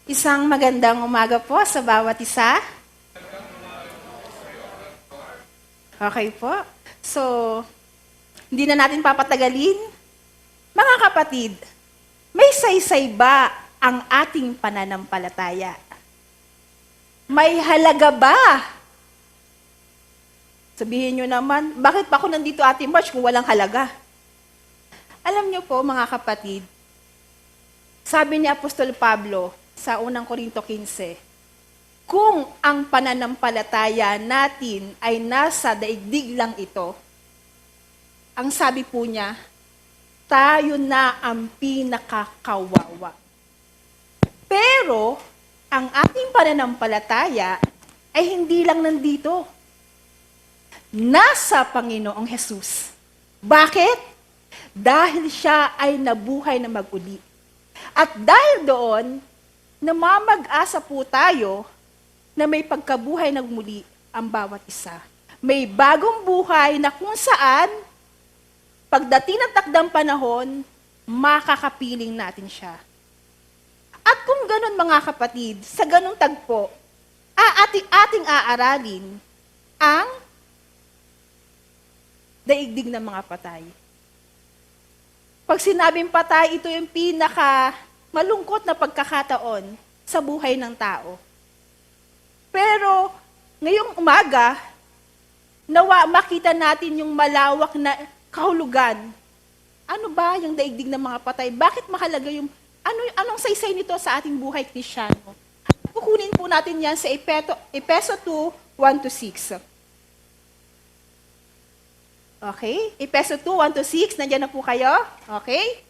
Isang magandang umaga po sa bawat isa. Okay po. So, hindi na natin papatagalin. Mga kapatid, may saysay ba ang ating pananampalataya? May halaga ba? Sabihin nyo naman, bakit pa ako nandito Ate March kung walang halaga? Alam nyo po mga kapatid, sabi ni Apostol Pablo sa unang Korinto 15, kung ang pananampalataya natin ay nasa daigdig lang ito, ang sabi po niya, tayo na ang pinakakawawa. Pero, ang ating pananampalataya ay hindi lang nandito. Nasa Panginoong Hesus. Bakit? Dahil siya ay nabuhay na mag-uli. At dahil doon, namamag-asa po tayo na may pagkabuhay ng muli ang bawat isa. May bagong buhay na kung saan, pagdating ng takdang panahon, makakapiling natin siya. At kung ganun mga kapatid, sa ganung tagpo, ating aaralin ang daigdig ng mga patay. Pag sinabing patay, ito yung malungkot na pagkakataon sa buhay ng tao. Pero, ngayong umaga, nawa makita natin yung malawak na kahulugan. Ano ba yung daigdig ng mga patay? Bakit mahalaga yung, anong saysay nito sa ating buhay Kristiyano? Kukunin po natin yan sa Efeso 2, 1-6. Okay? Efeso 2, 1-6, nandiyan na po kayo? Okay?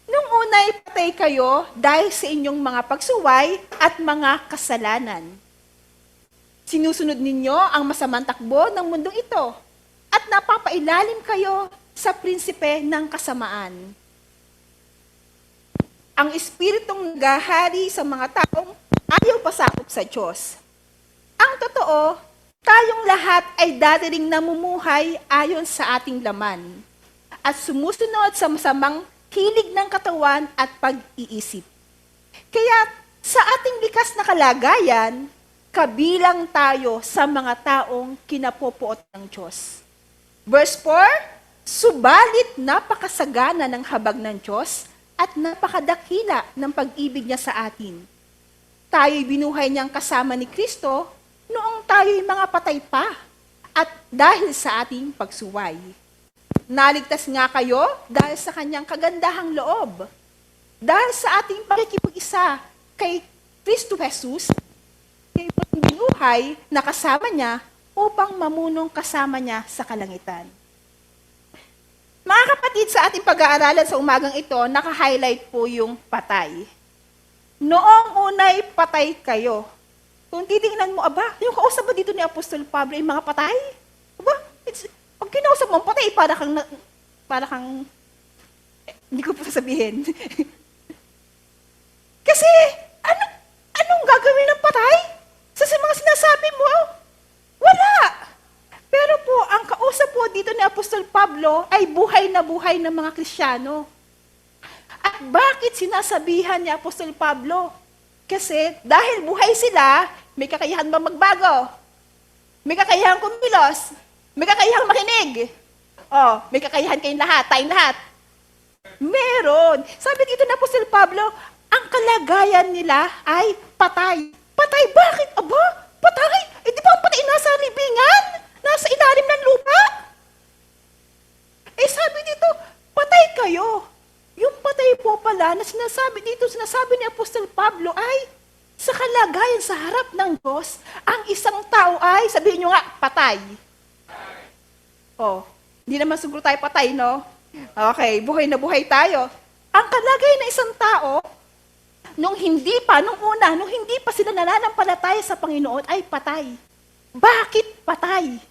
Nung una'y patay kayo dahil sa inyong mga pagsuway at mga kasalanan. Sinusunod ninyo ang masamang takbo ng mundong ito at napapailalim kayo sa prinsipe ng kasamaan. Ang espiritong naghahari sa mga taong ayaw pasakop sa Diyos. Ang totoo, tayong lahat ay dati ring namumuhay ayon sa ating laman at sumusunod sa masamang hilig ng katawan at pag-iisip. Kaya sa ating likas na kalagayan, kabilang tayo sa mga taong kinapopuot ng Diyos. Verse 4, subalit napakasagana ng habag ng Diyos at napakadakila ng pag-ibig niya sa atin. Tayo'y binuhay niyang kasama ni Kristo noong tayo'y mga patay pa at dahil sa ating pagsuway. Naligtas nga kayo dahil sa kanyang kagandahang loob. Dahil sa ating pakikipag-isa kay Kristo Jesus, binuhay na kasama niya upang mamunong kasama niya sa kalangitan. Mga kapatid, sa ating pag-aaralan sa umagang ito, naka-highlight po yung patay. Noong unay patay kayo. Kung titingnan mo, yung kausap ba dito ni Apostol Pablo ay mga patay? Pag kinausap mo, patay, para kang, hindi ko po sasabihin. Kasi, anong gagawin ng patay? Sa mga sinasabi mo, wala. Pero po, ang kausap po dito ni Apostol Pablo ay buhay na mga Kristiyano. At bakit sinasabihan ni Apostol Pablo? Kasi dahil buhay sila, may kakayahan ba magbago? May kakayahan kumilos? May kakayahan makinig? May kakayahan tayong lahat. Meron. Sabi dito ni Apostol Pablo, ang kalagayan nila ay patay. Patay? Bakit? Patay? Di ba ang patay nasa libingan? Nasa ilalim ng lupa? Sabi dito, patay kayo. Yung patay po pala na sinasabi ni Apostol Pablo ay sa kalagayan sa harap ng Diyos, ang isang tao ay, sabihin nyo nga, patay. Hindi naman siguro tayo patay, no? Okay, buhay na buhay tayo. Ang kalagayan ng isang tao, nung hindi pa sila nananampalataya sa Panginoon, ay patay. Bakit patay?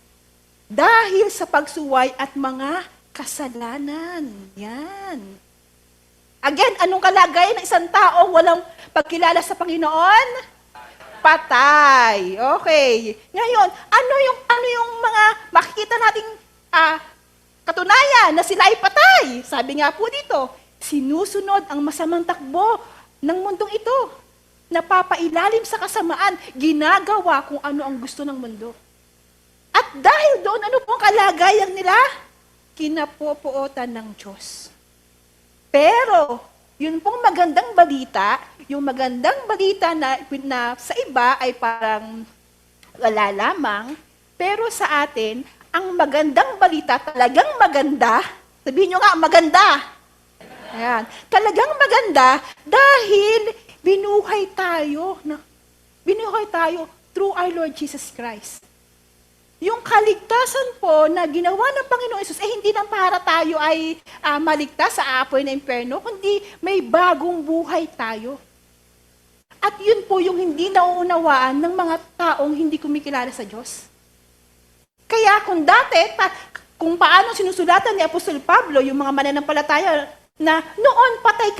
Dahil sa pagsuway at mga kasalanan. Yan. Again, anong kalagayan ng isang tao walang pagkilala sa Panginoon? Patay. Okay. Ngayon, ano yung mga makikita nating katunayan na sila ay patay? Sabi nga po dito, sinusunod ang masamang takbo ng mundong ito. napapailalim sa kasamaan, ginagawa kung ano ang gusto ng mundo. At dahil doon, ano pong kalagayan nila? Kinapopuotan ng Diyos. Pero, yun pong magandang balita, yung magandang balita na sa iba ay parang wala lamang, pero sa atin, ang magandang balita, talagang maganda, sabihin nyo nga, maganda. Ayan. Talagang maganda dahil binuhay tayo through our Lord Jesus Christ. Yung kaligtasan po na ginawa ng Panginoon Hesus, hindi lang para tayo ay maligtas sa apoy ng impyerno, kundi may bagong buhay tayo. At yun po yung hindi nauunawaan ng mga taong hindi kumikilala sa Diyos. Kaya kung dati, kung paano sinusulatan ni Apostol Pablo, yung mga mananampalataya, na noon patay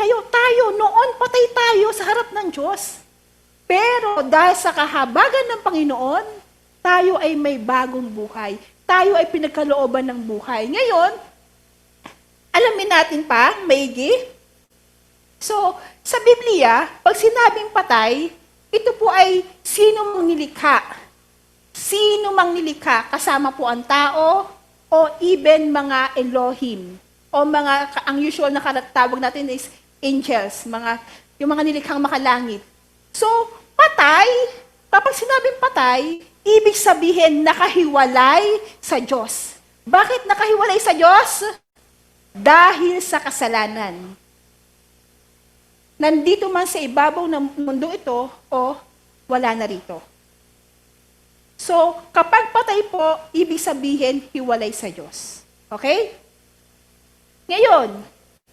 noon patay tayo sa harap ng Diyos. Pero dahil sa kahabagan ng Panginoon, tayo ay may bagong buhay. Tayo ay pinagkalooban ng buhay. Ngayon, alamin natin pa, maigi. So, sa Biblia, pag sinabing patay, ito po ay sino mang nilikha. Sino mang nilikha, kasama po ang tao, o even mga Elohim. O ang usual na tawag natin is angels, yung mga nilikhang makalangit. So, patay, kapag sinabing patay, ibig sabihin nakahiwalay sa Diyos. Bakit nakahiwalay sa Diyos? Dahil sa kasalanan. Nandito man sa ibabaw ng mundo ito, o wala na rito. So, kapag patay po, ibig sabihin hiwalay sa Diyos. Okay? Ngayon,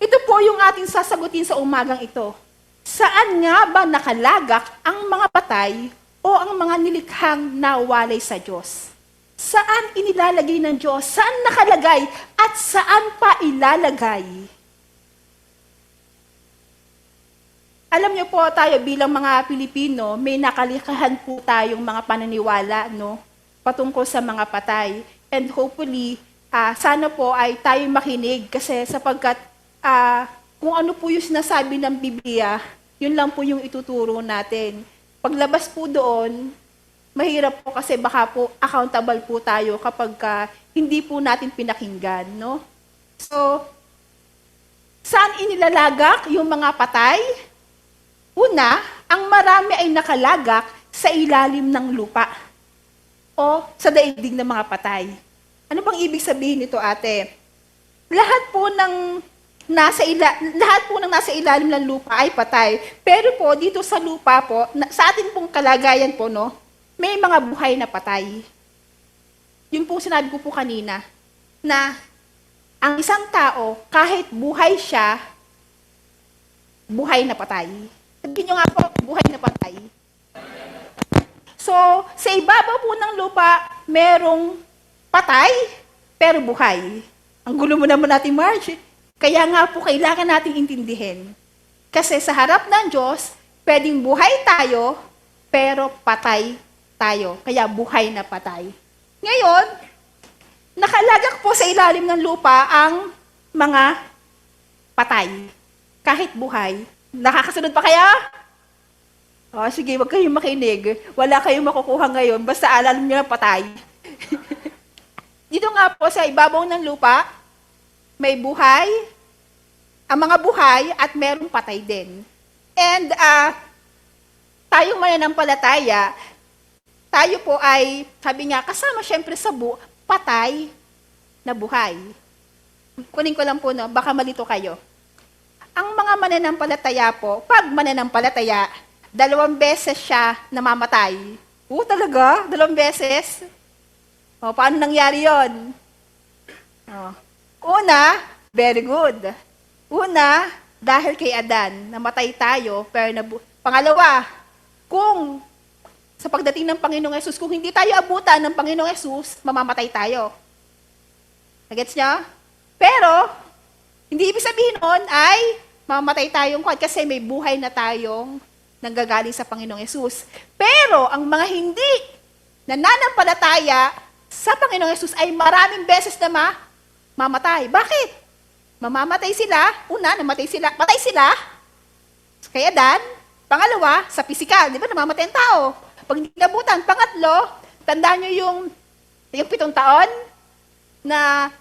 ito po yung ating sasagutin sa umagang ito. Saan nga ba nakalagak ang mga patay o ang mga nilikhang nawalay sa Diyos? Saan inilalagay ng Diyos? Saan nakalagay? At saan pa ilalagay? Alam niyo po, tayo bilang mga Pilipino, may nakalikahan po tayong mga pananiwala, no? Patungkol sa mga patay. And hopefully, sana po ay tayo makinig kasi sapagkat kung ano po yung sinasabi ng Biblia, yun lang po yung ituturo natin. Paglabas po doon, mahirap po kasi baka po accountable po tayo kapag hindi po natin pinakinggan, no? So, saan inilalagak yung mga patay? Una, ang marami ay nakalagak sa ilalim ng lupa o sa daigdig ng mga patay. Ano bang ibig sabihin nito, ate? Lahat po ng nasa ilalim ng lupa ay patay. Pero po, dito sa lupa po, sa atin pong kalagayan po, no, may mga buhay na patay. Yun po sinabi ko po kanina, na ang isang tao, kahit buhay siya, buhay na patay. Sabihin nyo nga po, buhay na patay. So, sa ibabaw po ng lupa, merong patay, pero buhay. Ang gulo mo naman natin, Marge. Kaya nga po, kailangan nating intindihin. Kasi sa harap ng Diyos, pwedeng buhay tayo, pero patay tayo. Kaya buhay na patay. Ngayon, nakalagak po sa ilalim ng lupa ang mga patay. Kahit buhay. Nakakasunod pa kaya? O, sige, wag kayong makinig. Wala kayong makukuha ngayon. Basta alam niyo na patay. Dito nga po sa ibabaw ng lupa, may buhay, ang mga buhay, at merong patay din. And tayong mananampalataya, tayo po ay, sabi nga, kasama syempre sa patay na buhay. Kunin ko lang po, no, baka malito kayo. Ang mga mananampalataya po, pag mananampalataya, 2 beses siya namamatay. Talaga? 2 beses? O, paano nangyari yon? Una, very good. Una, dahil kay Adan, namatay tayo, pero pangalawa, kung sa pagdating ng Panginoong Hesus, kung hindi tayo abutan ng Panginoong Hesus, mamamatay tayo. Nagets niyo? Pero, hindi ibig sabihin nun ay mamamatay tayong kasi may buhay na tayong nanggagaling sa Panginoong Hesus. Pero, ang mga hindi nananampalataya sa Panginoong Hesus ay maraming beses na mamatay. Bakit? Mamamatay sila. Una, patay sila. Kay Adan. Pangalawa, sa pisikal, di ba, namamatay ang tao. Pag hindi nabutan. Pangatlo, tandaan nyo yung 7 taon na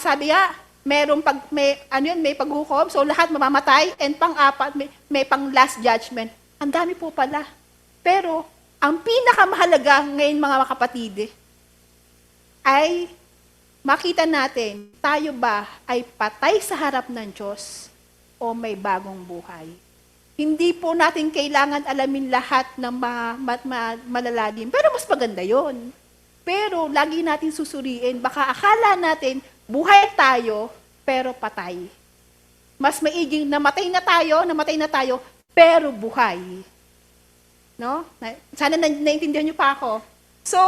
sabi nga, may paghukom, so lahat mamamatay, and pang-apat, may pang last judgment. Ang dami po pala. Pero, ang pinakamahalaga ngayon mga kapatid, ay makita natin, tayo ba ay patay sa harap ng Diyos o may bagong buhay? Hindi po natin kailangan alamin lahat ng malalalim, pero mas maganda yon. Pero lagi natin susuriin, baka akala natin, buhay tayo, pero patay. Mas maiging namatay na tayo, pero buhay. No? Sana naintindihan niyo pa ako. So,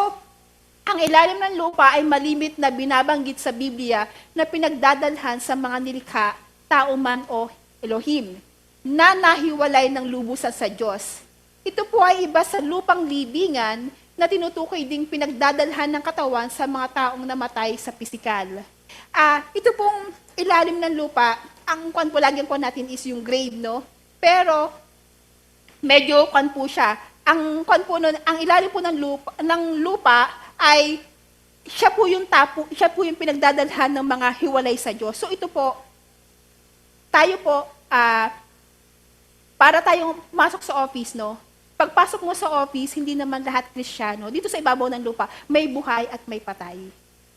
ang ilalim ng lupa ay malimit na binabanggit sa Biblia na pinagdadalhan sa mga nilikha, tao man o Elohim, na nahiwalay ng lubusan sa Diyos. Ito po ay iba sa lupang libingan na tinutukoy ding pinagdadalhan ng katawan sa mga taong namatay sa pisikal. Ito pong ilalim ng lupa, ang lagyan natin is yung grave, no? Pero, medyo po siya. Ang ilalim po ng lupa ay siya po yung pinagdadalhan ng mga hiwalay sa Diyos. So ito po, tayo po, para tayong masok sa office, no? Pagpasok mo sa office, hindi naman lahat Kristiyano. Dito sa ibabaw ng lupa, may buhay at may patay.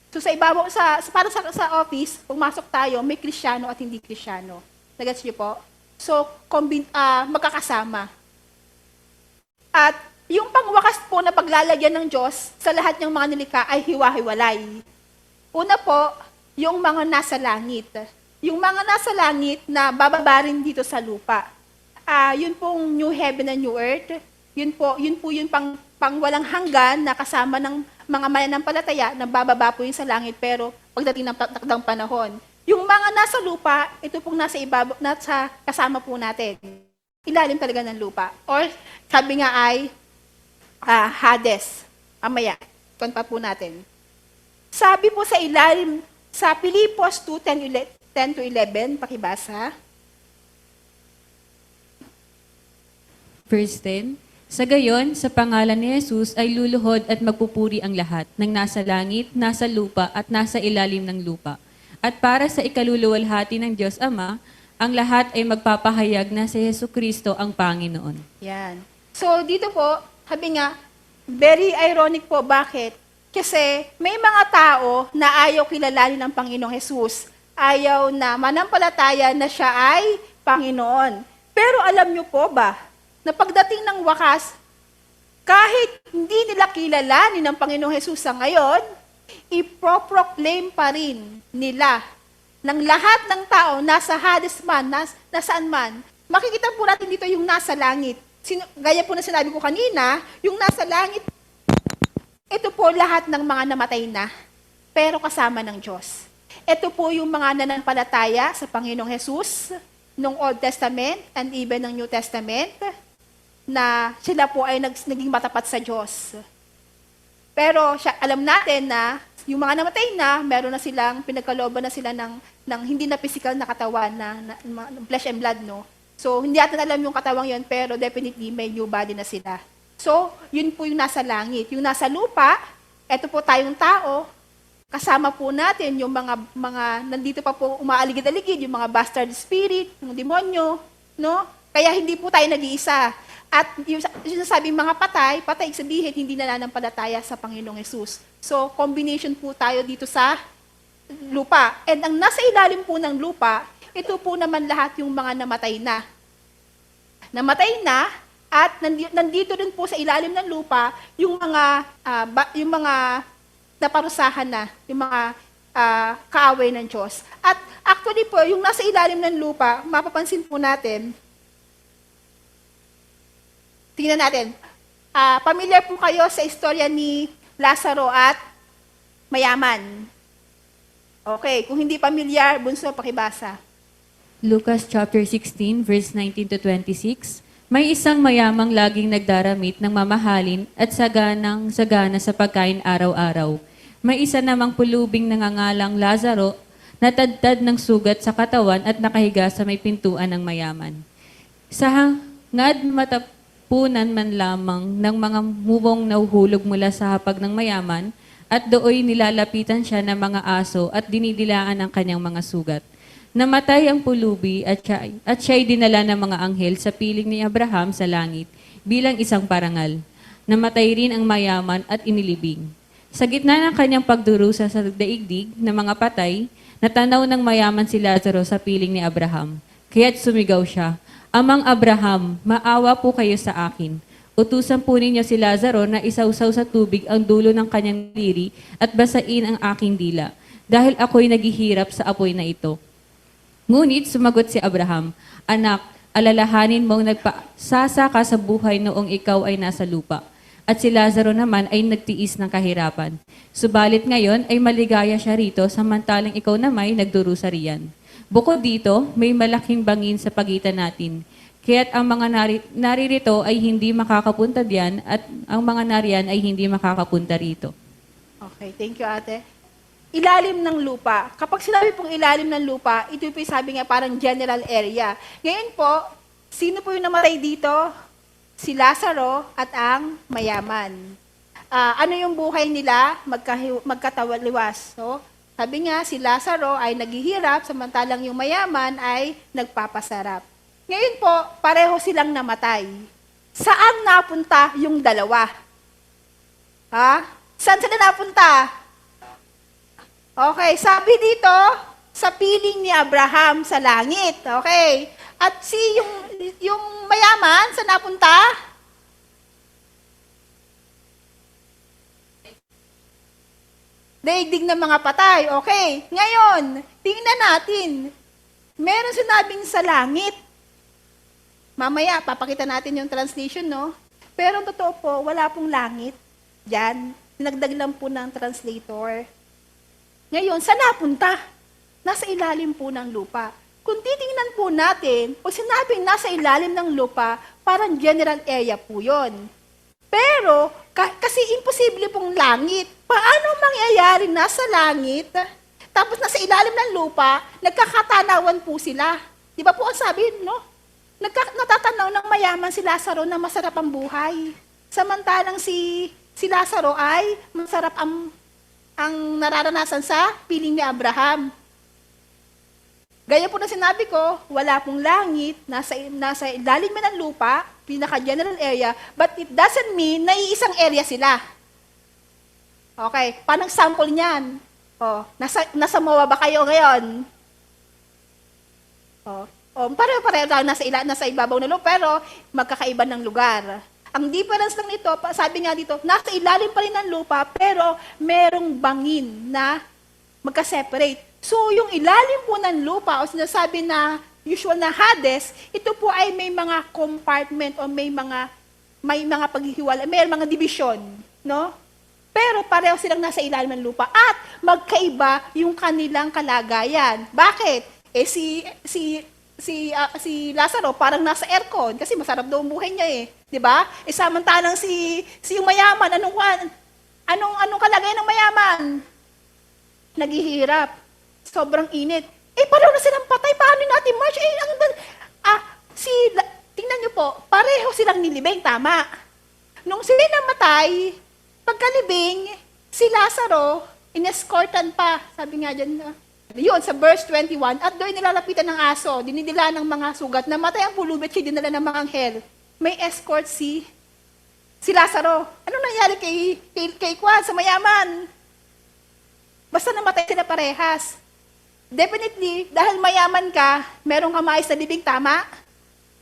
So sa ibabaw, para sa office, pumasok tayo, may Kristiyano at hindi Kristiyano. Nagets niyo po? So, magkakasama. At yung pangwakas po na paglalagyan ng Diyos sa lahat ng mga nilikha ay hiwa-hiwalay. Una po, yung mga nasa langit. Yung mga nasa langit na bababa rin dito sa lupa. Yun pong new heaven and new earth. Yun po yung pang walang hanggan na kasama ng mga mananampalataya na bababa po yun sa langit pero pagdating ng takdang panahon. Yung mga nasa lupa, ito pong nasa ibabaw, nasa kasama po natin. Ilalim talaga ng lupa. Or sabi nga ay Hades. Amaya, pa po natin. Sabi po sa ilalim, sa Pilipos 2:10-11, pakibasa. Verse 10, sa gayon, sa pangalan ni Jesus ay luluhod at magpupuri ang lahat ng nasa langit, nasa lupa at nasa ilalim ng lupa. At para sa ikaluluwalhati ng Diyos Ama, ang lahat ay magpapahayag na si Jesucristo ang Panginoon. Yan. So dito po, sabi nga, very ironic po. Bakit? Kasi may mga tao na ayaw kilalanin ng Panginoong Jesus. Ayaw na manampalataya na siya ay Panginoon. Pero alam niyo po ba, na pagdating ng wakas, kahit hindi nila kilalanin ng Panginoong Jesus sa ngayon, ipoproclaim pa rin nila ng lahat ng tao, nasa Hades man, nasaan man. Makikita po natin dito yung nasa langit. Gaya po na sinabi ko kanina, yung nasa langit, ito po lahat ng mga namatay na, pero kasama ng Diyos. Ito po yung mga nananampalataya sa Panginoong Jesus, nung Old Testament and even ng New Testament, na sila po ay naging matapat sa Diyos. Pero alam natin na yung mga namatay na, meron na silang, pinagkalooban na sila ng hindi na physical na katawan, na flesh and blood, no? So, hindi natin alam yung katawang yun, pero definitely may new body na sila. So, yun po yung nasa langit. Yung nasa lupa, eto po tayong tao, kasama po natin yung mga nandito pa po umaaligid-aligid, yung mga bastard spirit, yung demonyo, no? Kaya hindi po tayo nag-iisa. At yung sinasabing mga patay sabihin, hindi na nananampalataya sa Panginoong Jesus. So, combination po tayo dito sa lupa. And ang nasa ilalim po ng lupa, ito po naman lahat yung mga namatay na. Namatay na, at nandito din po sa ilalim ng lupa, yung mga naparusahan na, yung mga kaaway ng Diyos. At actually po, yung nasa ilalim ng lupa, mapapansin po natin, tingnan natin. Familiar po kayo sa istorya ni Lazaro at mayaman. Okay, kung hindi familiar, bunso, pakibasa. Lucas chapter 16, verse 19-26, may isang mayamang laging nagdaramit ng mamahalin at sagana sa pagkain araw-araw. May isa namang pulubing nangangalang Lazaro na tadtad ng sugat sa katawan at nakahiga sa may pintuan ng mayaman. Sa hangad matapunan man lamang ng mga mubong nauhulog mula sa hapag ng mayaman, at dooy nilalapitan siya ng mga aso at dinidilaan ang kanyang mga sugat. Namatay ang pulubi at siya'y dinala ng mga anghel sa piling ni Abraham sa langit bilang isang parangal. Namatay rin ang mayaman at inilibing. Sa gitna ng kanyang pagdurusa sa daigdig ng mga patay, natanaw ng mayaman si Lazaro sa piling ni Abraham. Kaya't sumigaw siya, "Amang Abraham, maawa po kayo sa akin. Utusan po ninyo si Lazaro na isawsaw sa tubig ang dulo ng kanyang liri at basain ang aking dila, dahil ako'y naghihirap sa apoy na ito." Ngunit sumagot si Abraham, "Anak, alalahanin mong nagpasasaka sa buhay noong ikaw ay nasa lupa, at si Lazaro naman ay nagtiis ng kahirapan. Subalit ngayon ay maligaya siya rito samantalang ikaw naman ay nagdurusa riyan. Bukod dito, may malaking bangin sa pagitan natin. Kaya't ang mga naririto ay hindi makakapunta diyan at ang mga nariyan ay hindi makakapunta rito." Okay, thank you, ate. Ilalim ng lupa. Kapag sinabi pong ilalim ng lupa, ito po yung sabi nga parang general area. Ngayon po, sino po yung namatay dito? Si Lazaro at ang mayaman. Ano yung buhay nila? Magkatawaliwas. So, sabi nga, si Lazaro ay naghihirap, samantalang yung mayaman ay nagpapasarap. Ngayon po, pareho silang namatay. Saan napunta yung dalawa? Ha? Saan sila napunta? Okay, sabi dito, sa piling ni Abraham sa langit. Okay. At yung mayaman, saan napunta? Daigdig ng mga patay. Okay. Ngayon, tingnan natin. Meron sinabing sa langit. Mamaya, papakita natin yung translation, no? Pero ang totoo po, wala pong langit. Diyan. Dinagdag lang po ng translator. Ngayon, saan napunta? Nasa ilalim po ng lupa. Kung titingnan po natin, pag sinabing nasa ilalim ng lupa, parang general area po yun. Pero, kasi imposible pong langit. Paano mangyayari nasa langit, tapos nasa ilalim ng lupa, nagkakatanawan po sila? Di ba po ang sabi, no? Natatanaw ng mayaman si Lazaro na masarap ang buhay. Samantalang si Lazaro ay masarap ang nararanasan sa piling ni Abraham. Gaya po na sinabi ko, wala pong langit, nasa ilalim ng lupa, pinaka-general area, but it doesn't mean na iisang area sila. Okay, paano sample niyan? Nasa MOA ba kayo ngayon? Pareho-pareho lang nasa ibabaw ng lupa, pero magkakaiba ng lugar. Ang difference lang nito, sabi nga dito, nasa ilalim pa rin ng lupa, pero merong bangin na magka-separate. So, yung ilalim po ng lupa, o sinasabi na usual na Hades, ito po ay may mga compartment o may mga paghihiwalay, may mga division, no? Pero pareho silang nasa ilalim ng lupa at magkaiba yung kanilang kalagayan. Bakit? Si Lazaro parang nasa aircon kasi masarap daw ang buhay niya eh, 'di ba? Samantalang si yung mayaman, anong kalagayan ng mayaman? Naghihirap. Sobrang init. Pareho na silang patay. Paano natin March? Tingnan niyo po, pareho silang nilibing, tama. Nung sila namatay, pagkalibing, si Lazaro, inescortan pa. Sabi nga dyan, yun, sa verse 21, at doon nilalapitan ng aso, dinidila ng mga sugat, namatay ang pulubi at dinala ng mga anghel. May escort si Lazaro. Ano nangyari kay Kwan, sa mayaman? Basta namatay sila parehas. Definitely, dahil mayaman ka, merong kamay sa libing, tama?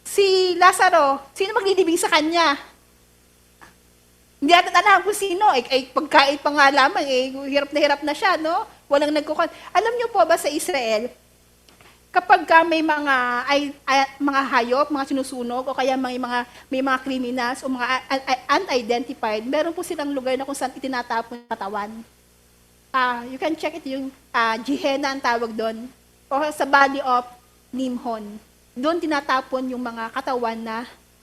Si Lazaro, sino maglilibing sa kanya? Hindi natin alam kung sino. Pagkait pa nga lamang, hirap na siya, no? Walang nagkukuhan. Alam niyo po ba sa Israel, kapag may mga hayop, mga sinusunog, o kaya may mga criminals, o mga unidentified, meron po silang lugar na kung saan itinatapon yung katawan. You can check it, yung Gehenna ang tawag doon, o sa Valley of Nimhon. Doon tinatapon yung mga katawan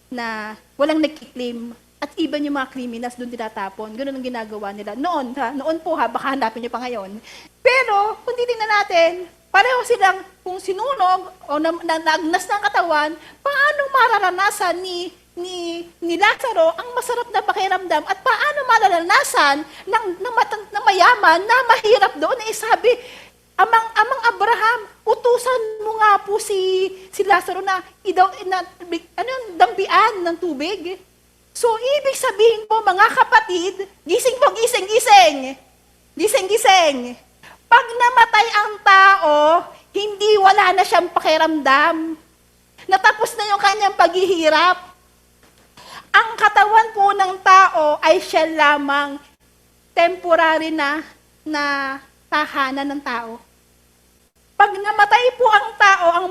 na walang nagkiklaim. At even yung mga criminals doon tinatapon. Ganun ang ginagawa nila. Noon po baka hanapin nyo pa ngayon. Pero, kung titingnan natin, pareho silang kung sinunog o naagnas ng katawan, paano mararanasan ni Lazaro ang masarap na pakiramdam at paano mararanasan ng mayaman na mahirap doon? Eh sabi, amang Abraham, utusan mo nga po si Lazaro na dambian ng tubig. So, ibig sabihin po, mga kapatid, gising po, gising, gising. Gising, gising. Pag namatay ang tao, hindi wala na siyang pakiramdam. Natapos na yung kanyang paghihirap. Ang katawan po ng tao ay siya lamang temporary na tahanan ng tao. Pag namatay po ang tao, ang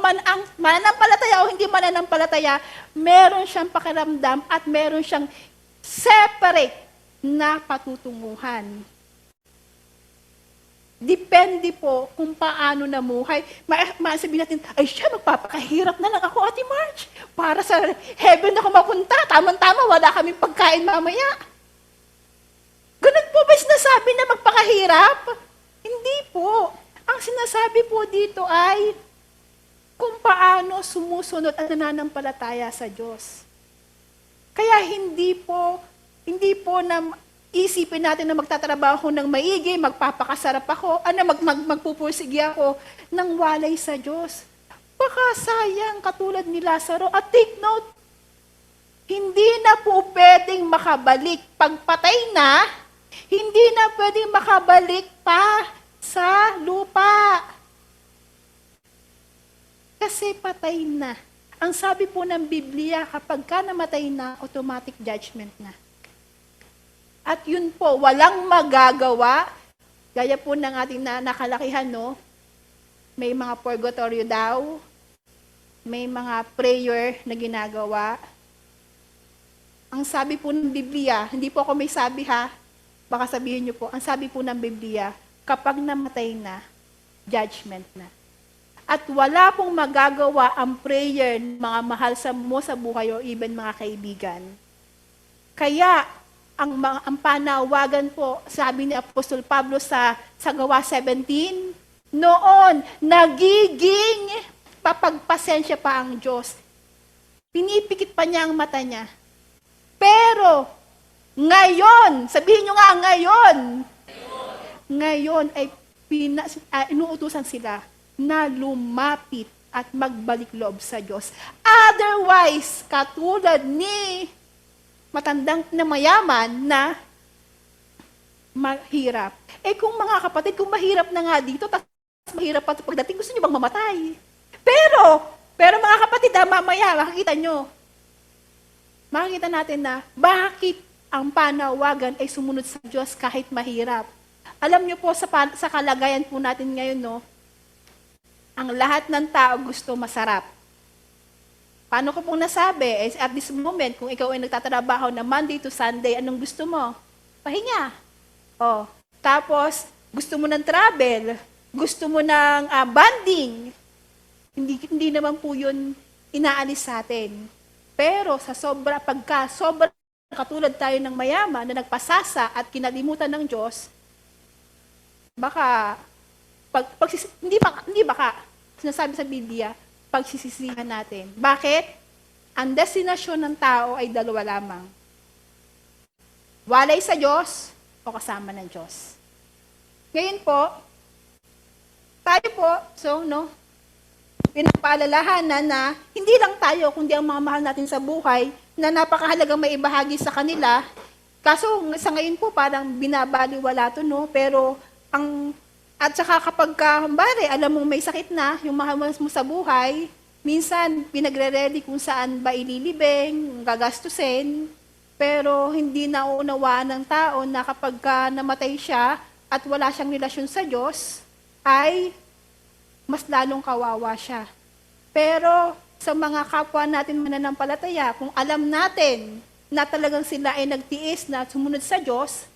mananampalataya o hindi mananampalataya, meron siyang pakiramdam at meron siyang separate na patutunguhan. Depende po kung paano namuhay. Sabihin natin, ay siya, magpapakahirap na lang ako, Ate March. Para sa heaven ako mapunta. Tama-tama, wala kaming pagkain mamaya. Ganun po ba sinasabi na magpakahirap? Hindi po. Ang sinasabi po dito ay kung paano sumusunod at nananampalataya sa Diyos. Kaya hindi po na isipin natin na magtatrabaho ng maigi, magpapakasarap ako, magpupursige ako ng walay sa Diyos. Baka sayang katulad ni Lazaro. At take note, hindi na po pwedeng makabalik. Pagpatay na, hindi na pwedeng makabalik pa sa lupa. Kasi patay na. Ang sabi po ng Biblia, kapag ka namatay na, automatic judgment na. At yun po, walang magagawa. Gaya po ng ating nakalakihan, no? May mga purgatorio daw. May mga prayer na ginagawa. Ang sabi po ng Biblia, hindi po ako may sabi ha, baka sabihin niyo po, ang sabi po ng Biblia, kapag namatay na, judgment na. At wala pong magagawa ang prayer ng mga mahal mo sa buhay o even mga kaibigan. Kaya, ang panawagan po, sabi ni Apostol Pablo sa Gawa 17, noon, nagiging papagpasensya pa ang Diyos. Pinipikit pa niya ang mata niya. Pero, ngayon, sabihin nyo nga ngayon ay inuutusan sila na lumapit at magbalik loob sa Diyos. Otherwise, katulad ni matandang na mayaman na mahirap. Eh kung mga kapatid, kung mahirap na nga dito, tapos mahirap pa pagdating, gusto nyo bang mamatay? Pero mga kapatid, mamaya, makikita natin na bakit ang panawagan ay sumunod sa Diyos kahit mahirap. Alam niyo po, sa kalagayan po natin ngayon, no, ang lahat ng tao gusto masarap. Paano ko pong nasabi? At this moment, kung ikaw ay nagtatrabaho na Monday to Sunday, anong gusto mo? Pahinga. Oh. Tapos, gusto mo ng travel. Gusto mo ng bonding. Hindi naman po yun inaalis sa atin. Pero pagka sobra katulad tayo ng mayaman na nagpasasa at kinalimutan ng Diyos, baka, hindi baka, sinasabi sa Biblia, pagsisisihan natin. Bakit? Ang destinasyon ng tao ay dalawa lamang. Walay sa Diyos o kasama ng Diyos. Ngayon po, tayo po, pinapaalalahanan na hindi lang tayo, kundi ang mga mahal natin sa buhay, na napakahalagang maibahagi sa kanila. Kaso sa ngayon po, parang binabaliwala to, no? Pero, at saka kapag alam mong may sakit na, yung mahal mo sa buhay, minsan pinagre-ready kung saan ba ililibing, gagastusin, pero hindi nauunawaan ng tao na kapag namatay siya at wala siyang relasyon sa Diyos, ay mas lalong kawawa siya. Pero sa mga kapwa natin mananampalataya, kung alam natin na talagang sila ay nagtiis na sumunod sa Diyos,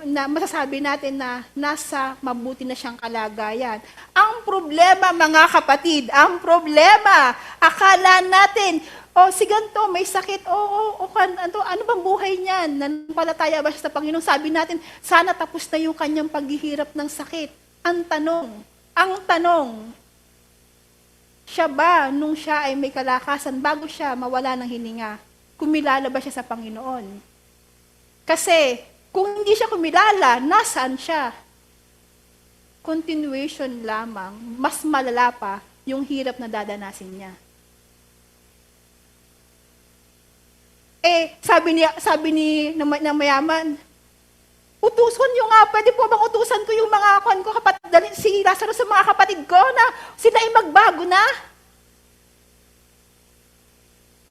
na masasabi natin na nasa mabuti na siyang kalagayan. Ang problema, mga kapatid, akala natin, si ganito, may sakit, ano bang buhay niyan? Nanampalataya ba siya sa Panginoon? Sabi natin, sana tapos na yung kanyang paghihirap ng sakit. ang tanong, siya ba, nung siya ay may kalakasan, bago siya mawala ng hininga, kumilala ba siya sa Panginoon? Kasi, kung hindi siya kumilala, nasaan siya? Continuation lamang, mas malala pa yung hirap na dadanasin niya. Sabi ni na mayaman, utusan nyo nga, pwede po bang utusan ko yung mga si Lazarus sa mga kapatid ko na sila ay magbago na?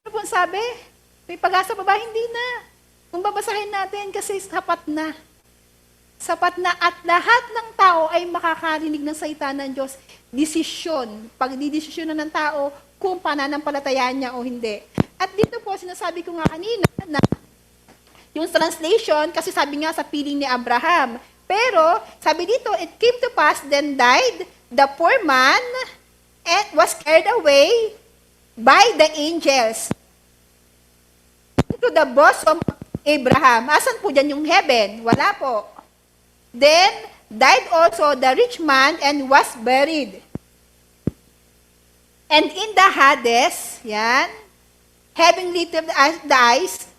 Ano po sabi? May pag-asa pa ba? Hindi na. Kung babasahin natin kasi sapat na. Sapat na at lahat ng tao ay makakarinig ng salita ng Diyos. Desisyon. Pagdidesisyon ng tao kung pananampalatayaan niya o hindi. At dito po, sinasabi ko nga kanina na yung translation, kasi sabi nga sa piling ni Abraham. Pero, sabi dito, it came to pass, then died the poor man and was carried away by the angels into the bosom of Abraham. Asan po dyan yung heaven? Wala po. Then, died also the rich man and was buried. And in the Hades, yan, having lifted the eyes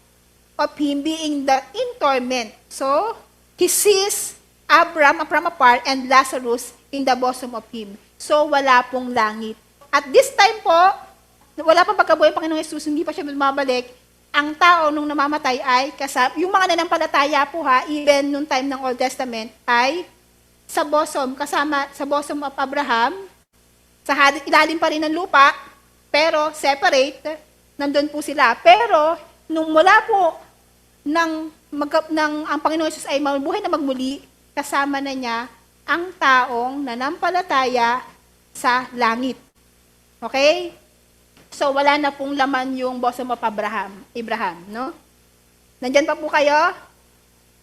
of him being in torment. So, he sees Abraham apart and Lazarus in the bosom of him. So, wala pong langit. At this time po, wala pang pagkabuhay ng Panginoong Jesus, hindi pa siya bumabalik. Ang tao nung namamatay ay yung mga nanampalataya po even nung time ng Old Testament, ay sa bosom of Abraham, sa ilalim pa rin ng lupa, pero separate, nandun po sila. Pero, nung mula po ang Panginoon Jesus ay mabuhay na magmuli, kasama na niya ang taong nanampalataya sa langit. Okay? So, wala na pong laman yung bosom of Abraham, no? Nandyan pa po kayo?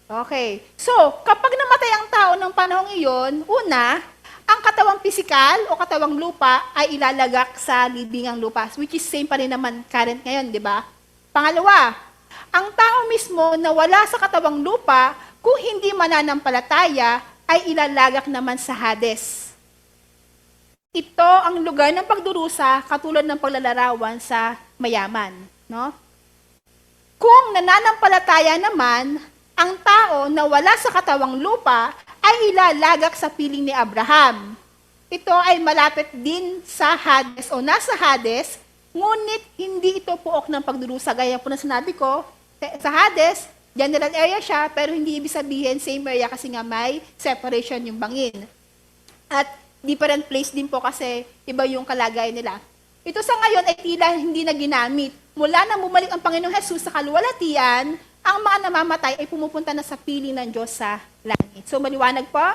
Okay. So, kapag namatay ang tao ng panahong iyon, una, ang katawang pisikal o katawang lupa ay ilalagak sa libingang lupa, which is same pa rin naman current ngayon, di ba? Pangalawa, ang tao mismo na wala sa katawang lupa, kung hindi mananampalataya, ay ilalagak naman sa Hades. Ito ang lugar ng pagdurusa, katulad ng paglalarawan sa mayaman. No? Kung nananampalataya naman, ang tao na wala sa katawang lupa ay ilalagak sa piling ni Abraham. Ito ay malapit din sa Hades o nasa Hades, ngunit hindi ito puok ng pagdurusa. Gaya po na sinabi ko, sa Hades, general area siya, pero hindi ibig sabihin same area kasi nga may separation yung bangin. At different place din po kasi iba yung kalagayan nila. Ito sa ngayon ay tila hindi na ginamit. Mula nang bumalik ang Panginoong Jesus sa kaluwalhatian, ang mga namamatay ay pumupunta na sa piling ng Diyos sa langit. So, maliwanag po?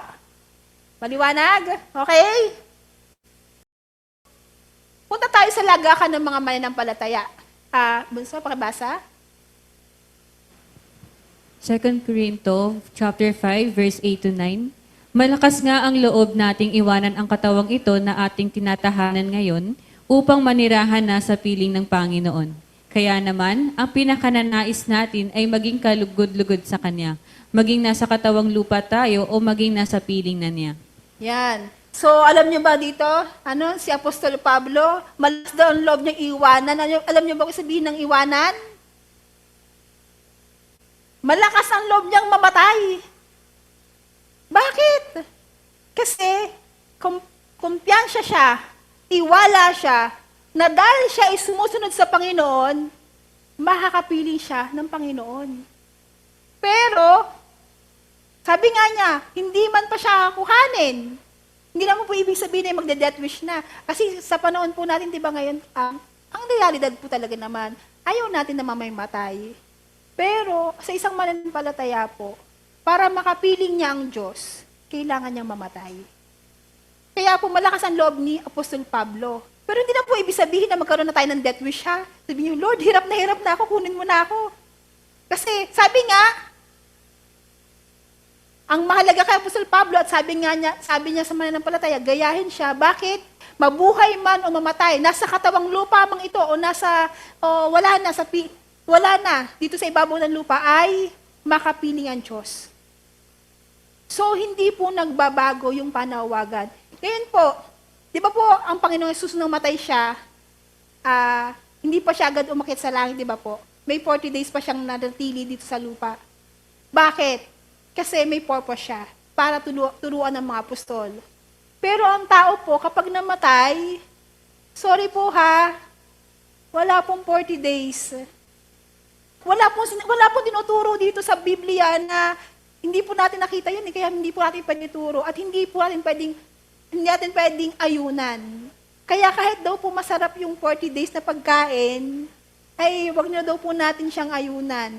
Maliwanag? Okay? Punta tayo sa lagakan ng mga mananampalataya. Bunso, pakibasa. 2 Corinto, chapter 5, verse 8 to 9. Malakas nga ang loob nating iwanan ang katawang ito na ating tinatahanan ngayon upang manirahan na sa piling ng Panginoon. Kaya naman, ang pinakananais natin ay maging kalugod-lugod sa Kanya, maging nasa katawang lupa tayo o maging nasa piling na Niya. Yan. So, alam niyo ba dito, si Apostol Pablo, malakas daw ang loob niyang iwanan. Alam niyo ba kung sabihin ng iwanan? Malakas ang loob niyang mamatay. Bakit? Kasi, kumpiyansya siya, tiwala siya, na dahil siya ay sumusunod sa Panginoon, makakapiling siya ng Panginoon. Pero, sabi nga niya, hindi man pa siya kuhanin. Hindi naman po ibig sabihin na magde-death wish na. Kasi sa panahon po natin, di ba ngayon, ang realidad po talaga naman, ayaw natin na mamamatay. Pero, sa isang mananampalataya po, para makapiling niya ang Diyos, kailangan niyang mamatay. Kaya po malakas ang loob ni Apostol Pablo. Pero hindi na po ibig sabihin na magkaroon na tayo ng death wish ha. Sabi niyo, Lord, hirap na ako, kunin mo na ako. Kasi sabi nga, ang mahalaga kay Apostol Pablo at sabi niya sa mananampalataya, gayahin siya. Bakit? Mabuhay man o mamatay, nasa katawang lupa mang ito o wala na dito sa ibabaw ng lupa ay makapiling ang Diyos. So, hindi po nagbabago yung panawagan. Ngayon po, di ba po, ang Panginoong Yesus nung matay siya, hindi pa siya agad umakyat sa langit, di ba po? May 40 days pa siyang nanatili dito sa lupa. Bakit? Kasi may purpose siya para turuan ng mga apostol. Pero ang tao po, kapag namatay, sorry po ha, wala pong 40 days. Wala pong tinuturo dito sa Biblia na hindi po natin nakita yun, kaya hindi po natin pwedeng ituro at hindi natin pwedeng ayunan. Kaya kahit daw po masarap yung 40 days na pagkain, ay wag na daw po natin siyang ayunan.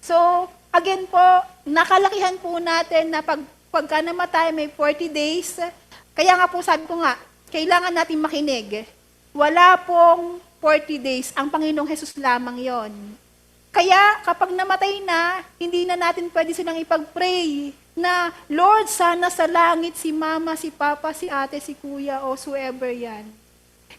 So, again po, nakalakihan po natin na pagka namatay may 40 days. Kaya nga po sabi ko nga, kailangan natin makinig. Wala pong 40 days. Ang Panginoong Hesus lamang yon. Kaya kapag namatay na, hindi na natin pwede silang ipag-pray na, Lord, sana sa langit si mama, si papa, si ate, si kuya, o whoever yan.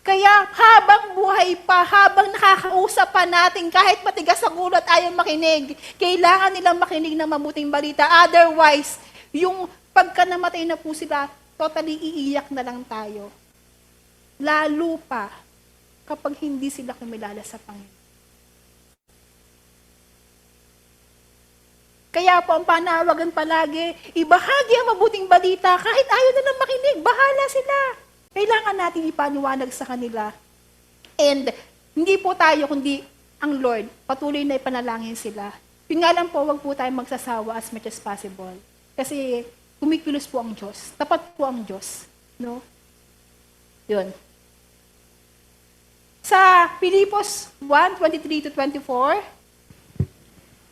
Kaya habang buhay pa, habang nakakausap pa natin, kahit matigas ang ulo at ayaw makinig, kailangan nilang makinig ng mabuting balita. Otherwise, yung pagka namatay na po sila, totally iiyak na lang tayo. Lalo pa kapag hindi sila kumilala sa Panginoon. Kaya po ang panawagan palagi, ibahagi ang mabuting balita kahit ayaw nilang makinig, bahala sila. Kailangan natin ipaniwanag sa kanila. And hindi po tayo, kundi ang Lord, patuloy na ipanalangin sila. Yun nga lang po, wag po tayo magsasawa as much as possible. Kasi kumikilos po ang Diyos. Tapat po ang Diyos. No? Yun. Sa Filipos 1:23-24,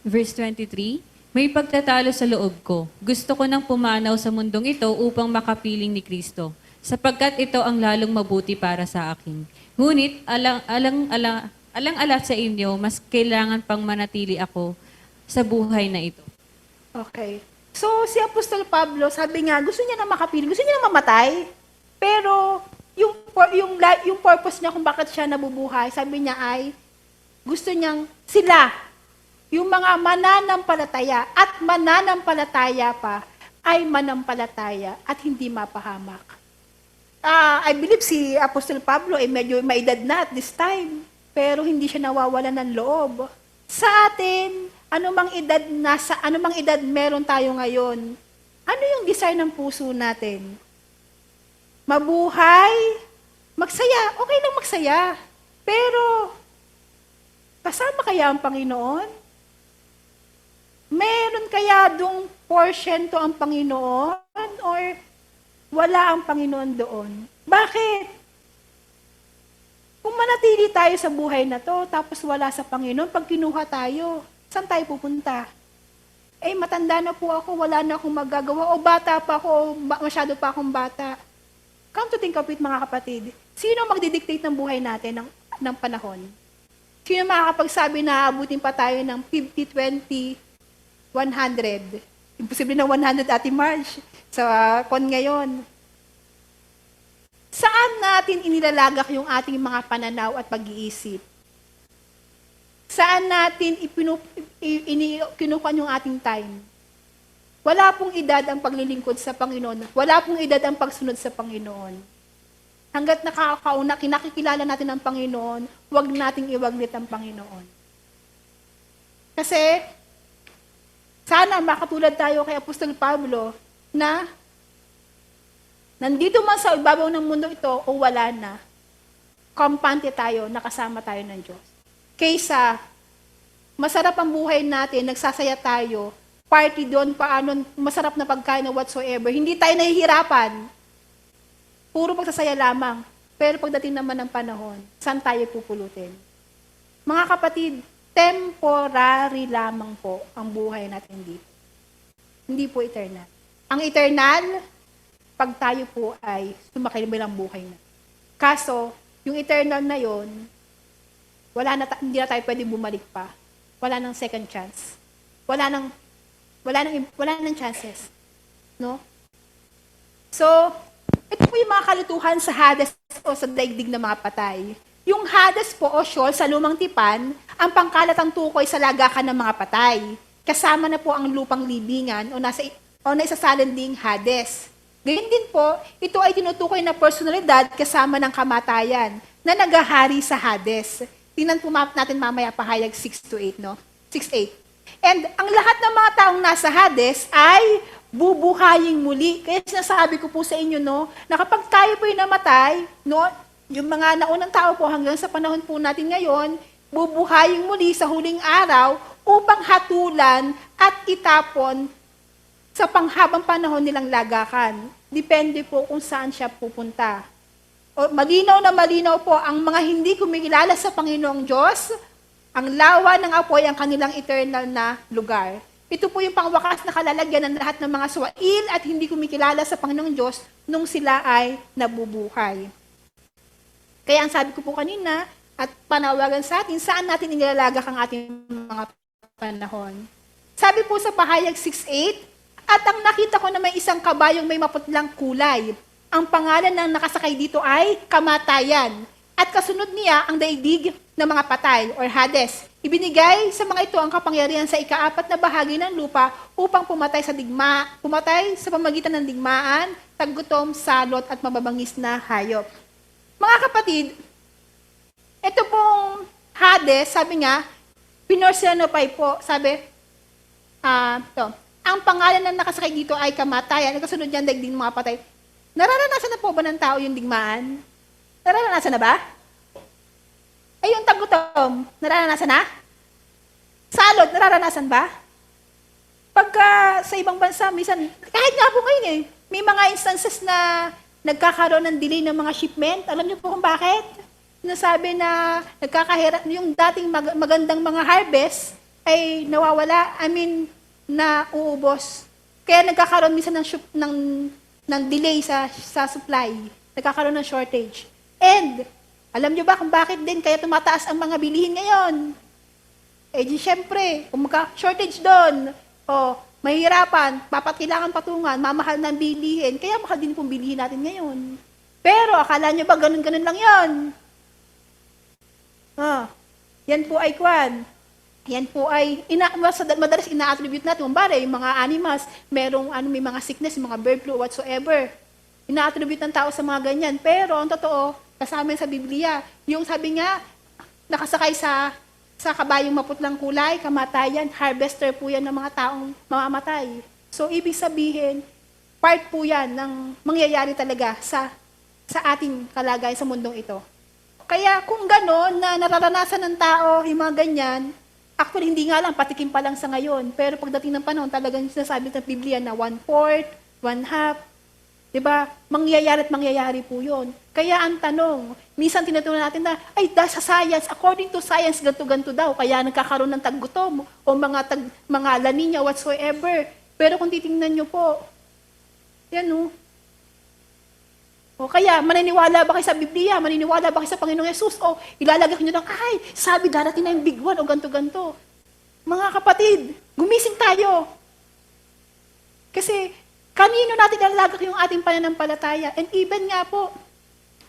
Verse 23, may pagtatalo sa loob ko. Gusto ko nang pumanaw sa mundong ito upang makapiling ni Kristo, sapagkat ito ang lalong mabuti para sa akin. Ngunit, alang-ala sa inyo, mas kailangan pang manatili ako sa buhay na ito. okay. So, si Apostol Pablo, sabi nga, gusto niya na makapiling, gusto niya na mamatay, pero yung purpose niya kung bakit siya nabubuhay, sabi niya ay, gusto niyang sila, yung mga mananampalataya at mananampalataya pa, ay manampalataya at hindi mapahamak. I believe si Apostol Pablo ay medyo maedad na at this time, pero hindi siya nawawalan ng loob. Sa atin, anumang edad meron tayo ngayon, ano yung desire ng puso natin? Mabuhay, magsaya, okay lang magsaya. Pero, kasama kaya ang Panginoon? Meron kaya dong porsyento ang Panginoon? Or wala ang Panginoon doon? Bakit? Kung manatili tayo sa buhay na to, tapos wala sa Panginoon, pag kinuha tayo, saan tayo pupunta? Eh, matanda na po ako, wala na akong magagawa, o bata pa ako, o masyado pa akong bata. Come to think of it, mga kapatid, sino magdidictate ng buhay natin ng panahon? Sino makakapagsabi na abutin pa tayo ng 50, 20, 100? Imposible na 100, Ate Marge, sa ngayon. Saan natin inilalagak yung ating mga pananaw at pag-iisip? Saan natin kinukuha yung ating time? Wala pong edad ang paglilingkod sa Panginoon. Wala pong edad ang pagsunod sa Panginoon. Hanggat kinakikilala natin ang Panginoon, huwag nating iwaglit ang Panginoon. Kasi, sana makatulad tayo kay Apostol Pablo na nandito man sa ibabaw ng mundo ito o wala na, kampante tayo, nakasama tayo ng Diyos. Kaysa, masarap ang buhay natin, nagsasaya tayo, party doon, paano, masarap na pagkain na whatsoever. Hindi tayo nahihirapan. Puro pagsasaya lamang. Pero pagdating naman ng panahon, saan tayo pupulutin? Mga kapatid, temporary lamang po ang buhay natin dito. Hindi po eternal. Ang eternal, pag tayo po ay sumakalimulang buhay na. Kaso, yung eternal na yon, hindi na tayo pwede bumalik pa. Wala nang second chance. Wala nang chances. No? So, ito po yung mga kalituhan sa Hades o sa daigdig ng mga patay. Yung Hades po o Sheol sa lumang tipan, ang pangkalatang tukoy sa lagakan ng mga patay. kasama na po ang lupang libingan o naisasalin ding Hades. Gayun din po, ito ay tinutukoy na personalidad kasama ng kamatayan na naghahari sa Hades. Tingnan po natin mamaya pahayag 6-8, no? 6-8. And ang lahat ng mga taong nasa Hades ay bubuhayin muli. Kaya sinasabi ko po sa inyo, no, na kapag tayo po'y namatay, no, yung mga naunang tao po hanggang sa panahon po natin ngayon, bubuhayin muli sa huling araw upang hatulan at itapon sa panghabang panahon nilang lagakan. Depende po kung saan siya pupunta. O, malinaw na malinaw po ang mga hindi kumikilala sa Panginoong Diyos, ang lawa ng apoy ang kanilang eternal na lugar. Ito po yung pangwakas na kalalagyan ng lahat ng mga swail at hindi kumikilala sa Panginoong Diyos nung sila ay nabubuhay. Kaya ang sabi ko po kanina, at panawagan sa atin, saan natin inilalagak ang ating mga panahon. Sabi po sa pahayag 6:8, at ang nakita ko na may isang kabayong may maputlang kulay. Ang pangalan ng nakasakay dito ay Kamatayan. At kasunod niya ang daigdig ng mga patay or Hades. Ibinigay sa mga ito ang kapangyarihan sa ika-4 na bahagi ng lupa upang pumatay sa pamagitan ng digmaan, taggutom, salot at mababangis na hayop. Mga kapatid, ito pong Hades, sabi nga, pinorsenopay po, sabi, ang pangalan ng nakasakay dito ay kamatayan, at kasunod niyan daigdig ng mga patay. Nararanasan na po ba ng tao yung digmaan? Nararanasan na ba? Ay, yung taggutom, nararanasan na? Salot, nararanasan ba? Pagka sa ibang bansa, minsan, kahit nga po ngayon may mga instances na nagkakaroon ng delay ng mga shipment. Alam niyo po kung bakit? Nasabi na nagkakahirap, yung dating magandang mga harvest ay nawawala, na uubos. Kaya nagkakaroon minsan ng delay sa supply. Nagkakaroon ng shortage. And, alam niyo ba kung bakit din kaya tumataas ang mga bilihin ngayon? Eh di syempre, kung magka-shortage doon, mahihirapan, kailangan patungan, mamahal ng bilihin, kaya mahal din pong bilihin natin ngayon. Pero akala niyo ba ganun-ganun lang yon? Yan po ay kwan. Yan po ay, madalas ina-attribute natin, kumbari, yung mga animals, may mga sickness, mga bird flu, whatsoever. Ina-attribute ng tao sa mga ganyan. Pero ang totoo, kasama sa Biblia, yung sabi nga, nakasakay sa kabayong maputlang kulay, kamatayan, harvester po yan ng mga taong mamamatay. So, ibig sabihin, part po yan ng mangyayari talaga sa ating kalagayan sa mundong ito. Kaya kung gano'n na nararanasan ng tao, yung mga ganyan, actually hindi nga lang, patikim pa lang sa ngayon. Pero pagdating ng panahon, talagang sinasabi ng Biblia na 1/4, 1/2, diba? Mangyayari at mangyayari po yun. Kaya ang tanong, minsan tinutunan natin na, sa science, according to science, ganto-ganto daw, kaya nagkakaroon ng taggutom o mga La Nina whatsoever. Pero kung titingnan nyo po, yan o kaya, maniniwala ba kayo sa Biblia? Maniniwala ba kayo sa Panginoong Yesus? O ilalagay nyo lang, sabi darating na yung big one o ganto-ganto. Mga kapatid, gumising tayo. Kasi, kanino natin ilalagak yung ating pananampalataya? And even nga po,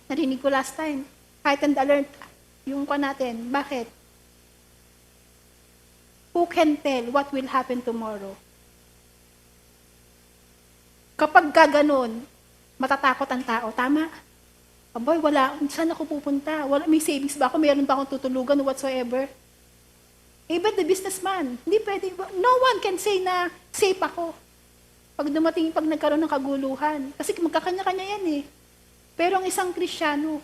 narinig ko last time, heightened alert, yung natin. Bakit? Who can tell what will happen tomorrow? Kapag gaganon, matatakot ang tao. Tama? Aboy, saan ako pupunta? May savings ba ako? Meron ba akong tutulugan o whatsoever? Even the businessman, hindi pwede. No one can say na safe ako. Pag nagkaroon ng kaguluhan. Kasi magkakanya-kanya yan Pero ang isang Kristiyano,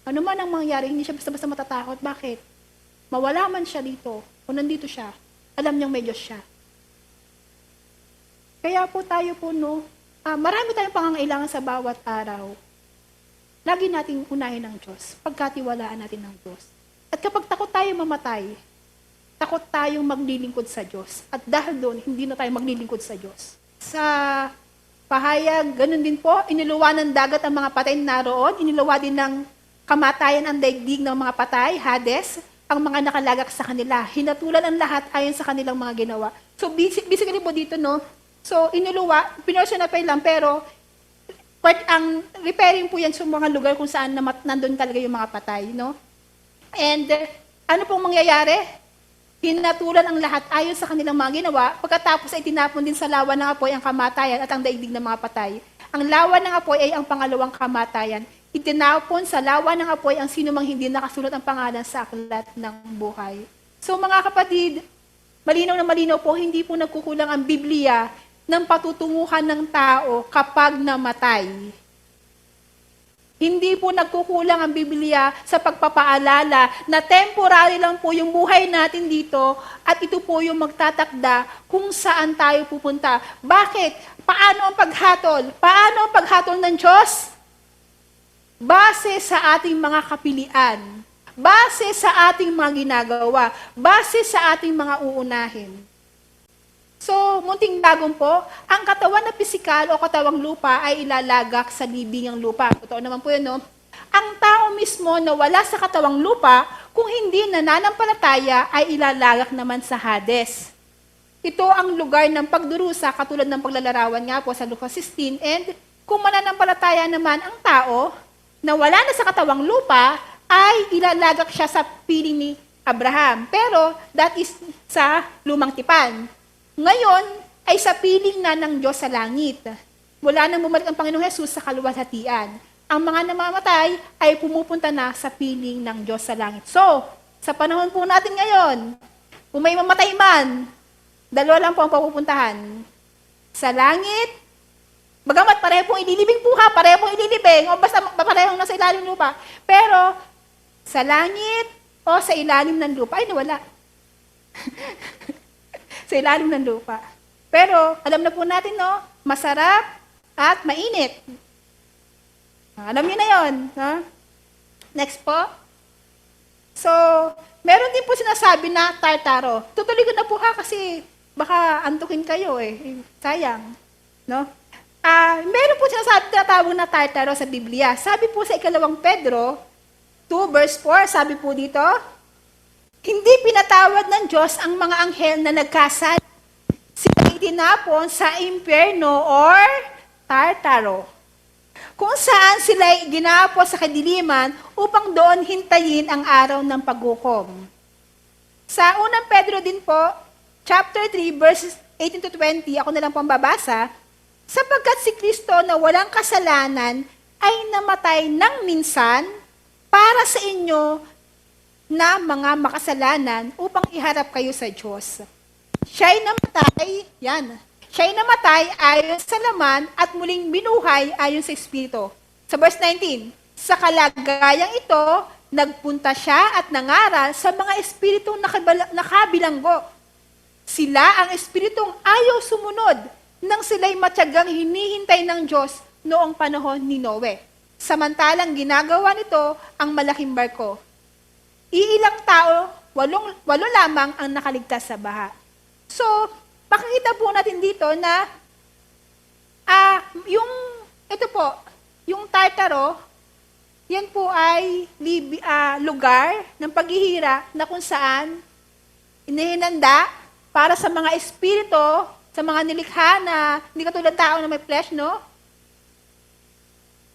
ano man ang mangyari, hindi siya basta-basta matatakot. Bakit? Mawala man siya dito, o nandito siya, alam niyang may Diyos siya. Kaya po tayo marami tayong pangangailangan sa bawat araw. Lagi nating unahin ng Diyos, pagkatiwalaan natin ng Diyos. At kapag takot tayo mamatay, takot tayong maglilingkod sa Diyos. At dahil doon, hindi na tayo maglilingkod sa Diyos. Sa pahayag, ganun din po, iniluwa ng dagat ang mga patay naroon, iniluwa din ng kamatayan ang daigdig ng mga patay, Hades, ang mga nakalagak sa kanila. Hinatulan ang lahat ayon sa kanilang mga ginawa. So basically po dito, so iniluwa, pinorsenopay lang, pero ang repairing po yan sa mga lugar kung saan nandun talaga yung mga patay, And ano pong mangyayari? Hinatulan ang lahat ayon sa kanilang mga ginawa, pagkatapos ay tinapon din sa lawa ng apoy ang kamatayan at ang daigdig ng mga patay. Ang lawa ng apoy ay ang pangalawang kamatayan. Itinapon sa lawa ng apoy ang sinumang hindi nakasulat ang pangalan sa aklat ng buhay. So mga kapatid, malinaw na malinaw po, hindi po nagkukulang ang Biblia ng patutunguhan ng tao kapag namatay. Hindi po nagkukulang ang Biblia sa pagpapaalala na temporary lang po yung buhay natin dito at ito po yung magtatakda kung saan tayo pupunta. Bakit? Paano ang paghatol? Paano ang paghatol ng Diyos? Base sa ating mga kapilian, base sa ating mga ginagawa, base sa ating mga uunahin. So, munting bagong po, ang katawan na pisikal o katawang lupa ay ilalagak sa libingang lupa. Totoo naman po yun, no? Ang tao mismo na wala sa katawang lupa, kung hindi nananampalataya, ay ilalagak naman sa Hades. Ito ang lugar ng pagdurusa, katulad ng paglalarawan nga po sa Lucas 16. And kung mananampalataya naman ang tao na wala na sa katawang lupa, ay ilalagak siya sa piling ni Abraham. Pero that is sa lumang tipan. Ngayon, ay sa piling na ng Diyos sa langit. Wala nang bumalik ang Panginoong Hesus sa kaluwalhatian. Ang mga namamatay ay pumupunta na sa piling ng Diyos sa langit. So, sa panahon po natin ngayon, kung may mamatay man, dalawa lang po ang papupuntahan. Sa langit, bagamat pareho pong ililibing po ha, pareho pong ililibing, o basta parehong nasa ilalim ng lupa. Pero, sa langit o sa ilalim ng lupa, ay nawala. Sa ilalim ng lupa. Pero, alam na po natin, no? Masarap at mainit. Alam niyo na yun. No? Next po. So, meron din po sinasabi na tartaro. Tutuloy ko na po ha kasi baka antukin kayo eh. Sayang. No? Meron po sinasabi tinatawag na tartaro sa Biblia. Sabi po sa 2 Pedro 2 verse 4, sabi po dito, hindi pinatawad ng Diyos ang mga anghel na nagkasala. Sila itinapon sa impyerno or tartaro, kung saan sila ginapos sa kadiliman upang doon hintayin ang araw ng paghukom. Sa unang Pedro din po, chapter 3, verses 18 to 20, ako na lang pong babasa, sapagkat si Kristo na walang kasalanan ay namatay ng minsan para sa inyo na mga makasalanan upang iharap kayo sa Diyos. Siya'y namatay, yan. Siya'y namatay ayon sa laman at muling binuhay ayon sa Espiritu. Sa verse 19, sa kalagayang ito, nagpunta siya at nangaral sa mga espiritong nakabilanggo. Sila ang espiritong ayaw sumunod nang sila'y matyagang hinihintay ng Diyos noong panahon ni Noe. Samantalang ginagawa nito ang malaking barko. Iilang tao, walo lamang ang nakaligtas sa baha. So, makikita po natin dito na yung tartaro, yan po ay lugar ng paghihira na kung saan inihinanda para sa mga espiritu, sa mga nilikha na hindi katulad tao na may flesh, no?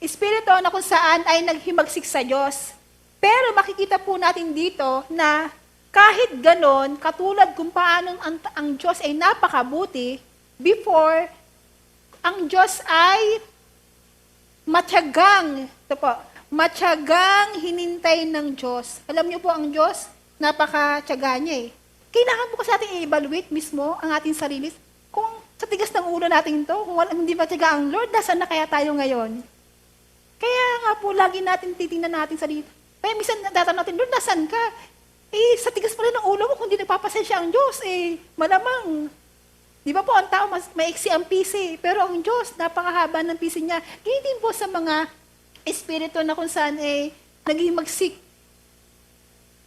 Espiritu na kung saan ay naghimagsik sa Diyos. Pero makikita po natin dito na kahit ganon, katulad kung paano ang Diyos ay napakabuti, before, ang Diyos ay matyagang hinintay ng Diyos. Alam niyo po ang Diyos, napakatyaga niya eh. Kailangan po kasi natin i-evaluate mismo ang ating sarili. Kung sa tigas ng ulo natin ito, kung hindi matyaga ang Lord, nasaan na kaya tayo ngayon? Kaya nga po, lagi natin titingnan natin sarili. Kaya minsan natatanong natin, Lord, nasaan ka? Sa tigas pa rin ng ulo mo, kung di nagpapasensya ang Diyos, malamang. Di ba po, ang tao, maiksi ang pisi. Pero ang Diyos, napakahaba ng pisi niya. Ganyan din po sa mga espiritu na kung saan naging magsik.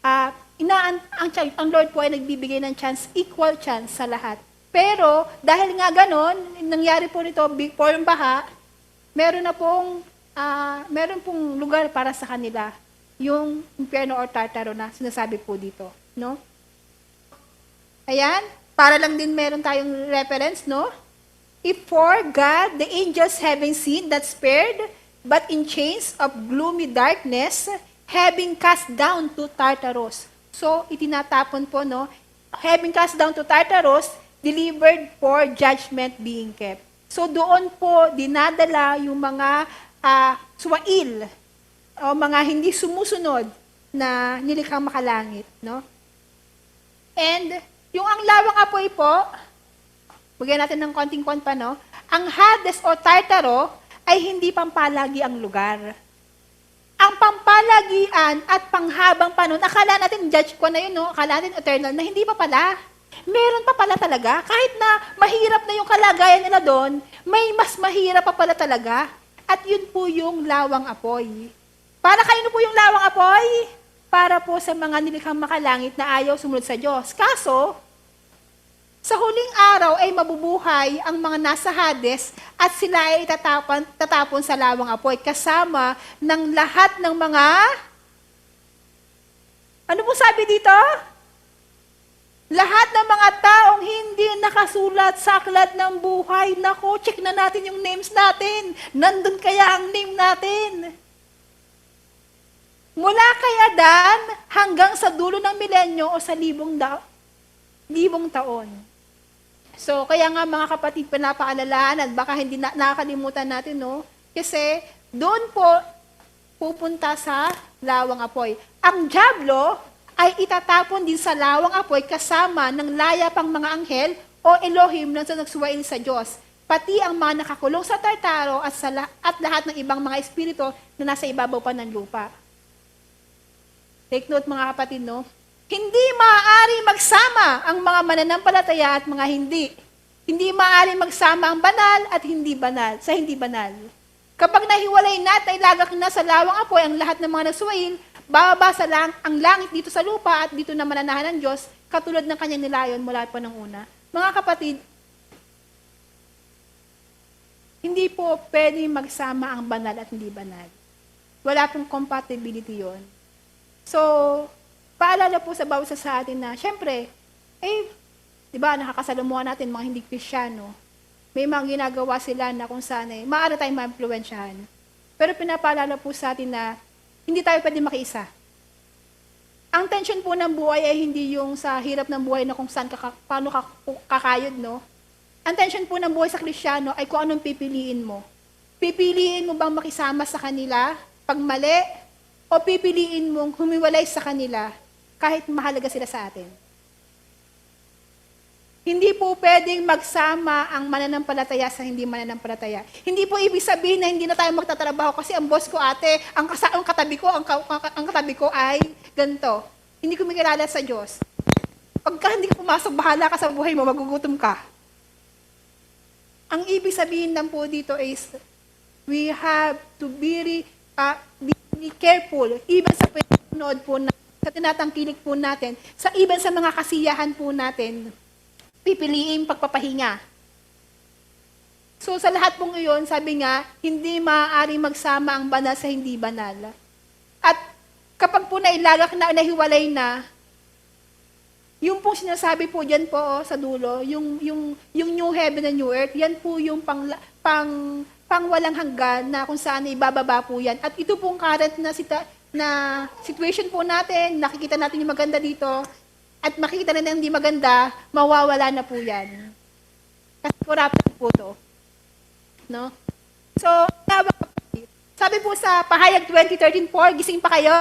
Ang Lord po ay nagbibigay ng chance, equal chance sa lahat. Pero, dahil nga ganon, nangyari po nito before yung baha, meron pong lugar para sa kanila. Yung impyerno or tartaro na sinasabi po dito, no? Ayan, para lang din meron tayong reference, no? If for God, the angels having seen that spared, but in chains of gloomy darkness, having cast down to Tartarus. So, itinatapon po, no? having cast down to Tartarus, delivered for judgment being kept. So doon po dinadala yung mga suwail o mga hindi sumusunod na nilikhang makalangit, no? And yung ang lawang apoy po, bigyan natin ng konting pa, no? Ang Hades o Tartaro ay hindi pampalagi ang lugar. Ang pampalagian at panghabang panahon, akala natin judge ko na yun, no? Akala natin eternal na, hindi pa pala. Meron pa pala talaga. Kahit na mahirap na yung kalagayan nila doon, may mas mahirap pa pala talaga. At yun po yung lawang apoy. Para kanino po yung lawang apoy? Para po sa mga nilikhang makalangit na ayaw sumunod sa Diyos. Kaso, sa huling araw ay mabubuhay ang mga nasa Hades at sila ay tatapon sa lawang apoy kasama ng lahat ng mga... Ano po sabi dito? Lahat ng mga taong hindi nakasulat sa aklat ng buhay. Nako, check na natin yung names natin. Nandun kaya ang name natin. Mula kay Adan hanggang sa dulo ng milenyo o sa libong taon. So, kaya nga mga kapatid, pinapaalalahan at baka hindi nakakalimutan natin, no? Kasi doon po pupunta sa lawang apoy. Ang dyablo ay itatapon din sa lawang apoy kasama ng layapang mga anghel o Elohim na nagsuwail sa Diyos. Pati ang mga nakakulong sa Tartaro at lahat ng ibang mga espiritu na nasa ibabaw pa ng lupa. Take note mga kapatid, no? Hindi maaari magsama ang mga mananampalataya at mga hindi. Hindi maaari magsama ang banal at hindi banal, sa hindi banal. Kapag nahiwalay na at nailagak na sa lawang apoy ang lahat ng mga nagsuwail, bababa ang langit dito sa lupa at dito na mananahan ng Diyos, katulad ng kanyang nilayon mula pa ng una. Mga kapatid, hindi po pwede magsama ang banal at hindi banal. Wala pong compatibility yon. So, paalala po sa bawat sa atin na, syempre, di ba, nakakasalamuhan natin mga hindi Kristiyano. May mga ginagawa sila na kung saan maaari tayong ma-influensyahan. Pero pinapaalala po sa atin na hindi tayo pwede makiisa. Ang tension po ng buhay ay hindi yung sa hirap ng buhay na kung saan paano kakayod, no? Ang tension po ng buhay sa Kristiyano ay kung anong pipiliin mo. Pipiliin mo bang makisama sa kanila pag mali? O pipiliin mong humiwalay sa kanila kahit mahalaga sila sa atin. Hindi po pwedeng magsama ang mananampalataya sa hindi mananampalataya. Hindi po ibig sabihin na hindi na tayo magtatrabaho kasi ang boss ko ate, ang katabi ko ay ganito. Hindi ko makilala sa Diyos. Pagka hindi ka pumasok, bahala ka sa buhay mo, magugutom ka. Ang ibig sabihin lang po dito is we have to be careful, even sa pinanood po natin, sa tinatangkilik po natin, even sa mga kasiyahan po natin, pipiliin pagpapahinga. So sa lahat pong iyon, sabi nga, hindi maaaring magsama ang banal sa hindi banal. At kapag po nailagak na, nahiwalay na, yung pong sinasabi po dyan po sa dulo, yung new heaven and new earth, yan po yung pang walang hanggan na kung saan ibababa po yan. At ito pong current na situation po natin, nakikita natin yung maganda dito, at makikita na hindi maganda, mawawala na po yan. Kasi corrupted po to. No? So, sabi po sa Pahayag 20:13-4, gising pa kayo?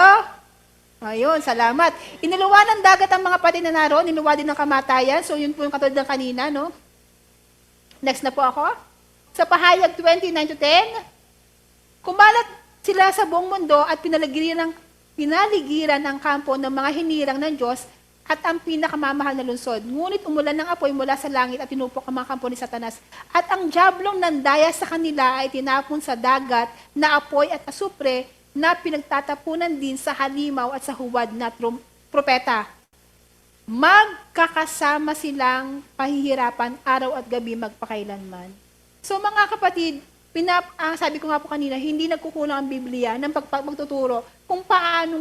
Ayun, salamat. Iniluwa ng dagat ang mga patay na naroon, iniluwa din ng kamatayan. So, yun po yung katulad ng kanina, no? Next na po ako. Sa Pahayag 29-10, kumalat sila sa buong mundo at pinaligiran ng kampo ng mga hinirang ng Diyos at ang pinakamamahal na lungsod. Ngunit umulan ng apoy mula sa langit at tinupok ang mga kampo ni Satanas. At ang diablong nandaya sa kanila ay tinapon sa dagat na apoy at asupre na pinagtatapunan din sa halimaw at sa huwad na propeta. Magkakasama silang pahihirapan araw at gabi magpakailanman. So mga kapatid, sabi ko nga po kanina, hindi nagkukulang ang Biblia ng pagtuturo kung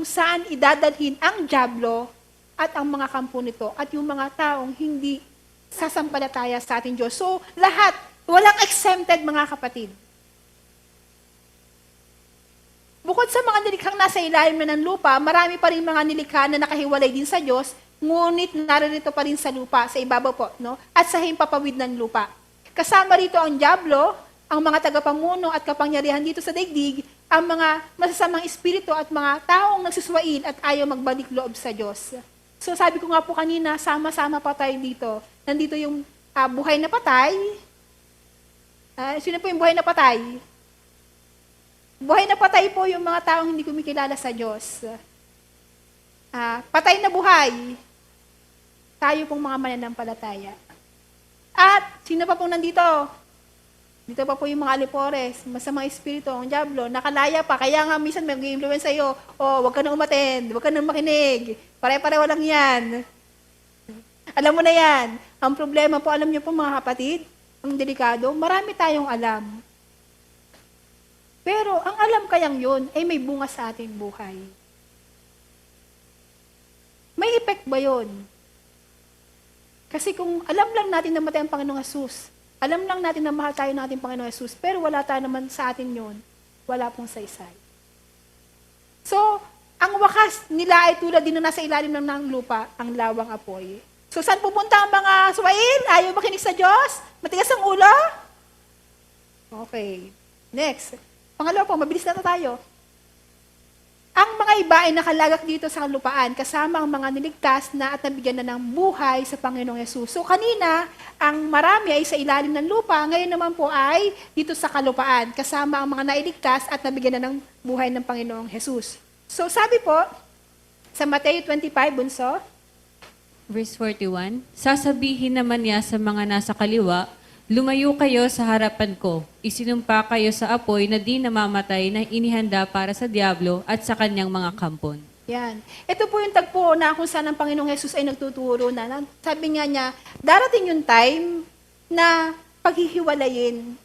saan idadalhin ang diablo at ang mga kampo nito at yung mga taong hindi sasampalataya sa ating Diyos. So lahat, walang exempted mga kapatid. Bukod sa mga nilikhang nasa ilalim na ng lupa, marami pa rin mga nilikha na nakahiwalay din sa Diyos, ngunit naririto pa rin sa lupa, sa ibabaw po, no? At sa himpapawid ng lupa. Kasama rito ang dyablo, ang mga tagapamuno at kapangyarihan dito sa daigdig, ang mga masasamang espiritu at mga taong nagsuswail at ayaw magbalik loob sa Diyos. So sabi ko nga po kanina, sama-sama pa tayo dito. Nandito yung buhay na patay. Sino po yung buhay na patay? Buhay na patay po yung mga taong hindi kumikilala sa Diyos. Patay na buhay, tayo pong mga mananampalataya. At sino pa pong nandito? Dito pa po yung mga alipores, masamang espiritu, ang dyablo, nakalaya pa. Kaya nga minsan may mag-influence sa'yo, wag ka nang umattend, wag ka nang makinig. Pare-pareho lang yan. Alam mo na yan. Ang problema po, alam niyo po mga kapatid, ang delikado, marami tayong alam. Pero ang alam kayang yun ay may bunga sa ating buhay. May effect ba yun? Kasi kung alam lang natin na matay ang Panginoong Jesus, alam lang natin na mahal tayo ng ating Panginoong Jesus, pero wala tayo naman sa atin yun, wala pong saysay. So, ang wakas nila ay tulad din na nasa ilalim ng lupa, ang lawang apoy. So, saan pupunta ang mga suwail? Ayaw makinig sa Diyos? Matigas ang ulo? Okay. Next. Pangalawa po, mabilis na tayo. Ang mga iba ay nakalagak dito sa kalupaan, kasama ang mga niligtas na at nabigyan na ng buhay sa Panginoong Yesus. So kanina, ang marami ay sa ilalim ng lupa, ngayon naman po ay dito sa kalupaan, kasama ang mga nailigtas at nabigyan na ng buhay ng Panginoong Yesus. So sabi po, sa Mateo 25, bunso, Verse 41, sasabihin naman niya sa mga nasa kaliwa, lumayo kayo sa harapan ko, isinumpa kayo sa apoy na di namamatay na inihanda para sa diablo at sa kanyang mga kampon. yan. Ito po yung tagpo na kung saan ang Panginoong Yesus ay nagtuturo na. Sabi nga niya, darating yung time na paghihiwalayin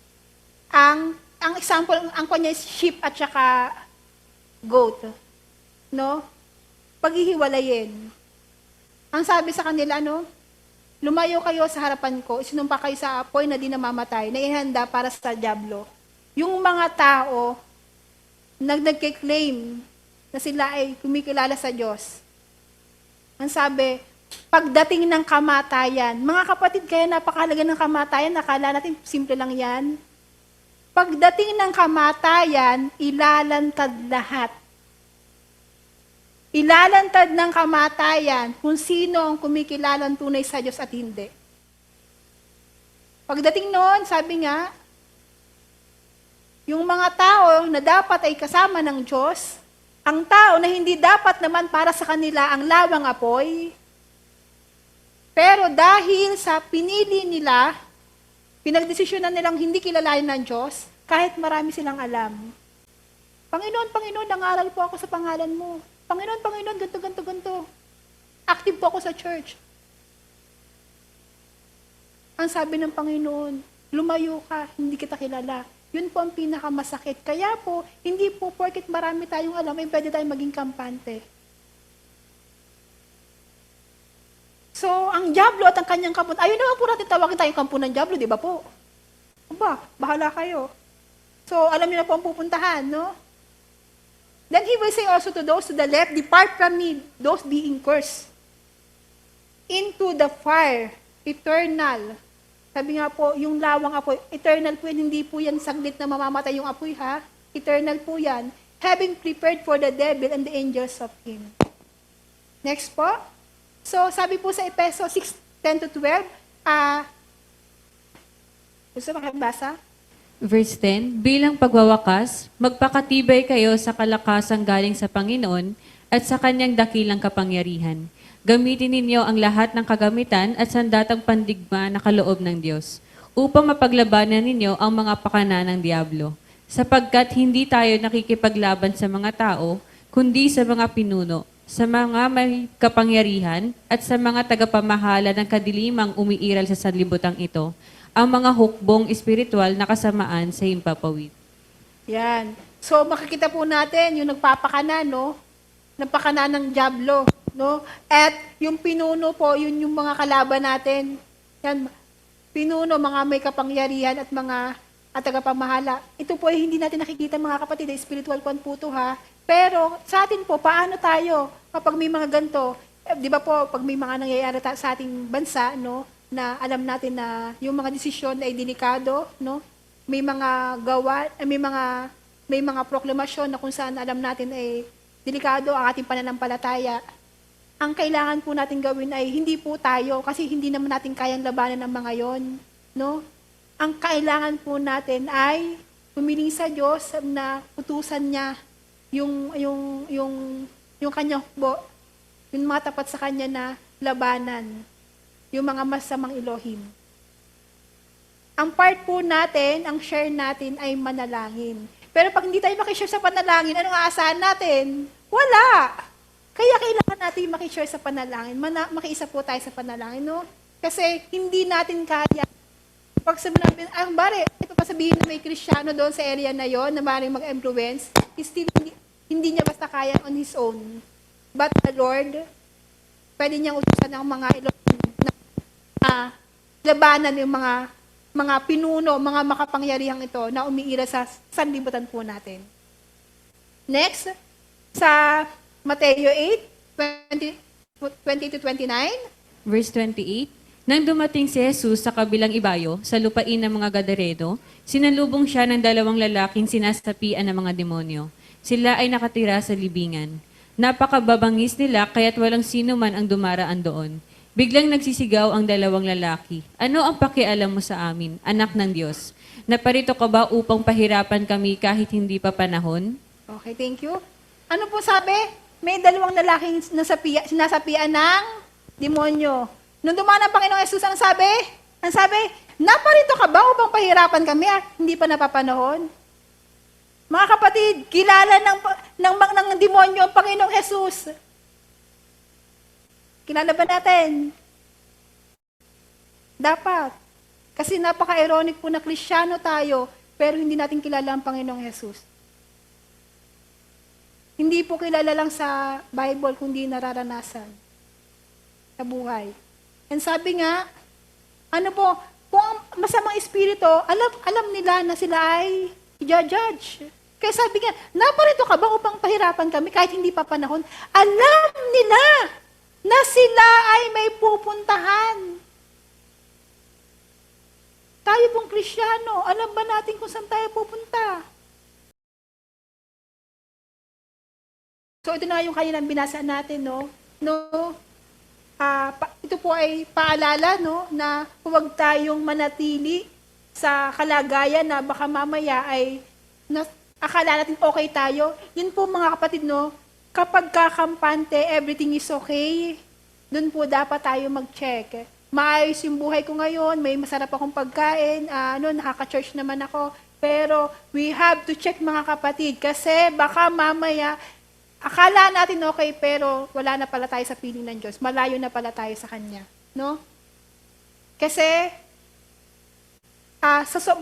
ang example, ang kanya is sheep at saka goat. No? Paghihiwalayin. Ang sabi sa kanila, lumayo kayo sa harapan ko, isinumpa kayo sa apoy na di namamatay, na ihanda para sa dyablo. Yung mga tao nagke-claim na sila ay kumikilala sa Diyos. Ang sabi, pagdating ng kamatayan, mga kapatid, kaya napakahalaga ng kamatayan, nakala natin simple lang yan. Pagdating ng kamatayan, ilalantad lahat. Ilalantad ng kamatayan kung sino ang kumikilalang tunay sa Diyos at hindi. Pagdating noon, sabi nga, yung mga tao na dapat ay kasama ng Diyos, ang tao na hindi dapat naman para sa kanila ang lawang apoy, pero dahil sa pinili nila, pinagdesisyonan nilang hindi kilalanin ng Diyos, kahit marami silang alam. Panginoon, Panginoon, nangaral po ako sa pangalan mo. Panginoon, Panginoon, ganto. Active po ako sa church. Ang sabi ng Panginoon, lumayo ka, hindi kita kilala. Yun po ang pinakamasakit. Kaya po, hindi po porket marami tayong alam, ay pwede tayong maging kampante. So, ang dyablo at ang kanyang kampon, ayun naman po natin tawagin tayong kampo ng dyablo, di ba po? Aba, bahala kayo. So, alam niyo na po ang pupuntahan, no? Then he will say also to those to the left, depart from me, those being cursed, into the fire, eternal. Sabi nga po, yung lawang apoy, eternal po yan, hindi po yan saglit na mamamatay yung apoy ha. Eternal po yan. Having prepared for the devil and the angels of him. Next po. So, sabi po sa Efeso 6:10-12, gusto makibasa? Verse 10, bilang pagwawakas, magpakatibay kayo sa kalakasang galing sa Panginoon at sa kanyang dakilang kapangyarihan. Gamitin ninyo ang lahat ng kagamitan at sandatang pandigma na kaloob ng Diyos, upang mapaglabanan ninyo ang mga pakana ng diablo. Sapagkat hindi tayo nakikipaglaban sa mga tao, kundi sa mga pinuno, sa mga may kapangyarihan, at sa mga tagapamahala ng kadilimang umiiral sa sanlibutan ito, ang mga hukbong espiritual na kasamaan sa himpapawid. Yan. So, makikita po natin yung nagpapakana, no? Nagpakana ng dyablo, no? At yung pinuno po, yun yung mga kalaban natin. Yan, pinuno, mga may kapangyarihan at mga tagapamahala. Ito po ay hindi natin nakikita mga kapatid, spiritual po po ito, ha? Pero sa atin po, paano tayo kapag may mga ganito? Di ba po, pag may mga nangyayari sa ating bansa, no, na alam natin na yung mga desisyon ay delikado, no? May mga gawa, may mga proklamasyon na kung saan alam natin ay delikado ang ating pananampalataya. Ang kailangan po natin gawin ay hindi po tayo, kasi hindi naman natin kayang labanan ang mga yon, no? Ang kailangan po natin ay humiling sa Diyos na utusan niya yung kanyang hukbo, yung mga tapat sa kanya na labanan, yung mga masamang Elohim. Ang part po natin, ang share natin ay manalangin. Pero pag hindi tayo makishare sa panalangin, anong aasahan natin? Wala! Kaya kailangan natin makishare sa panalangin. Makiisa po tayo sa panalangin, no? Kasi hindi natin kaya. Pag sabihin namin, bari, ito pa sabihin na may Kristiyano doon sa area na yon na maaaring mag-influence, still hindi niya basta kaya on his own. But the Lord, pwede niyang utusan ng mga Elohim na labanan yung mga pinuno, mga makapangyarihang ito na umiira sa sanlibutan po natin. Next, sa Mateo 8:20-29. Verse 28, Nang dumating si Jesus sa kabilang ibayo, sa lupain ng mga Gadareno, sinalubong siya ng 2 lalaking sinasapian ng mga demonyo. Sila ay nakatira sa libingan. Napakababangis nila kaya't walang sino man ang dumaraan doon. Biglang nagsisigaw ang 2 lalaki. Ano ang pakialam mo sa amin, anak ng Diyos? Naparito ka ba upang pahirapan kami kahit hindi pa panahon? Okay, thank you. Ano po sabi? May 2 lalaking sinasapian ng demonyo. Nung dumaan ang Panginoong Yesus, ang sabi? Ang sabi, naparito ka ba upang pahirapan kami at hindi pa napapanahon? Mga kapatid, kilala ng demonyo ang Panginoong Yesus. Kilala ba natin? Dapat. Kasi napaka-ironic po na Kristiyano tayo, pero hindi natin kilala ang Panginoong Yesus. Hindi po kilala lang sa Bible, kundi nararanasan sa buhay. And sabi nga, ano po, kung ang masamang espiritu, alam nila na sila ay i-judge. Kaya sabi nga, naparito ka ba upang pahirapan kami kahit hindi pa panahon? Alam nila na sila ay may pupuntahan. Tayo pong Kristiyano, alam ba natin kung saan tayo pupunta? So ito na yung kanilang binasa natin, no? Ito po ay paalala, no, na huwag tayong manatili sa kalagayan na baka mamaya ay akala natin okay tayo. Yun po mga kapatid, no, kapag kakampante, everything is okay, dun po dapat tayo mag-check. Maayos yung buhay ko ngayon, may masarap akong pagkain, nakaka-church naman ako, pero we have to check mga kapatid kasi baka mamaya akala natin okay, pero wala na pala tayo sa piling ng Diyos. Malayo na pala tayo sa Kanya. No? Kasi,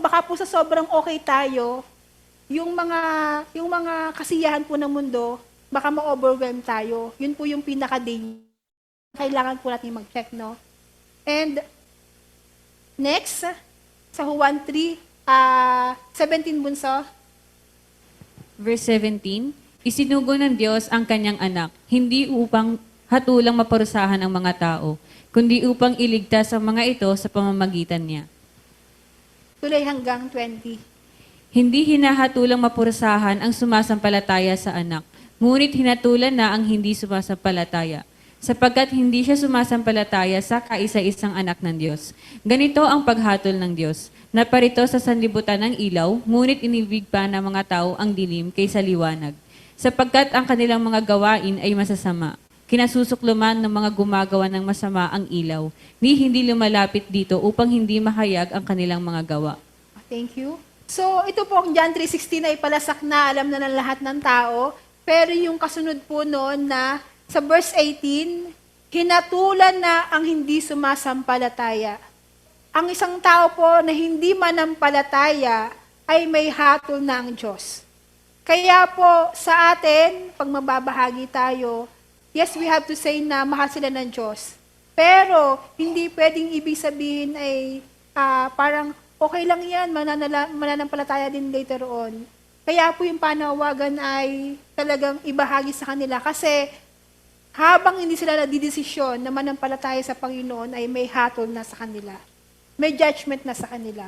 baka po sa sobrang okay tayo, yung mga kasiyahan po ng mundo, baka ma-overwhelm tayo. Yun po yung pinaka-danger. Kailangan po natin mag-check, no? And, next, sa Juan 3, 17 bunso. Verse 17, Isinugo ng Diyos ang kanyang anak, hindi upang hatulang maparusahan ang mga tao, kundi upang iligtas ang mga ito sa pamamagitan niya. Tuloy hanggang 20. Hindi hinahatulang maparusahan ang sumasampalataya sa anak, ngunit hinatulan na ang hindi sumasampalataya, sapagkat hindi siya sumasampalataya sa kaisa-isang anak ng Diyos. Ganito ang paghatol ng Diyos, na parito sa sanlibutan ng ilaw, ngunit inibig pa ng mga tao ang dilim kaysa liwanag. Sapagkat ang kanilang mga gawain ay masasama. Kinasusukluman ng mga gumagawa ng masama ang ilaw, ni hindi lumalapit dito upang hindi mahayag ang kanilang mga gawa. Thank you. So, ito po ang John 3:16 ay palasak na, alam na ng lahat ng tao. Pero yung kasunod po noon na sa verse 18, hinatulan na ang hindi sumasampalataya. Ang isang tao po na hindi manampalataya ay may hatol na ang Diyos. Kaya po sa atin, pag mababahagi tayo, yes, we have to say na mahal sila ng Diyos. Pero hindi pwedeng ibig sabihin ay parang okay lang yan, mananampalataya din later on. Kaya po yung panawagan ay talagang ibahagi sa kanila kasi habang hindi sila nadidesisyon na manampalataya sa Panginoon, ay may hatol na sa kanila. May judgment na sa kanila.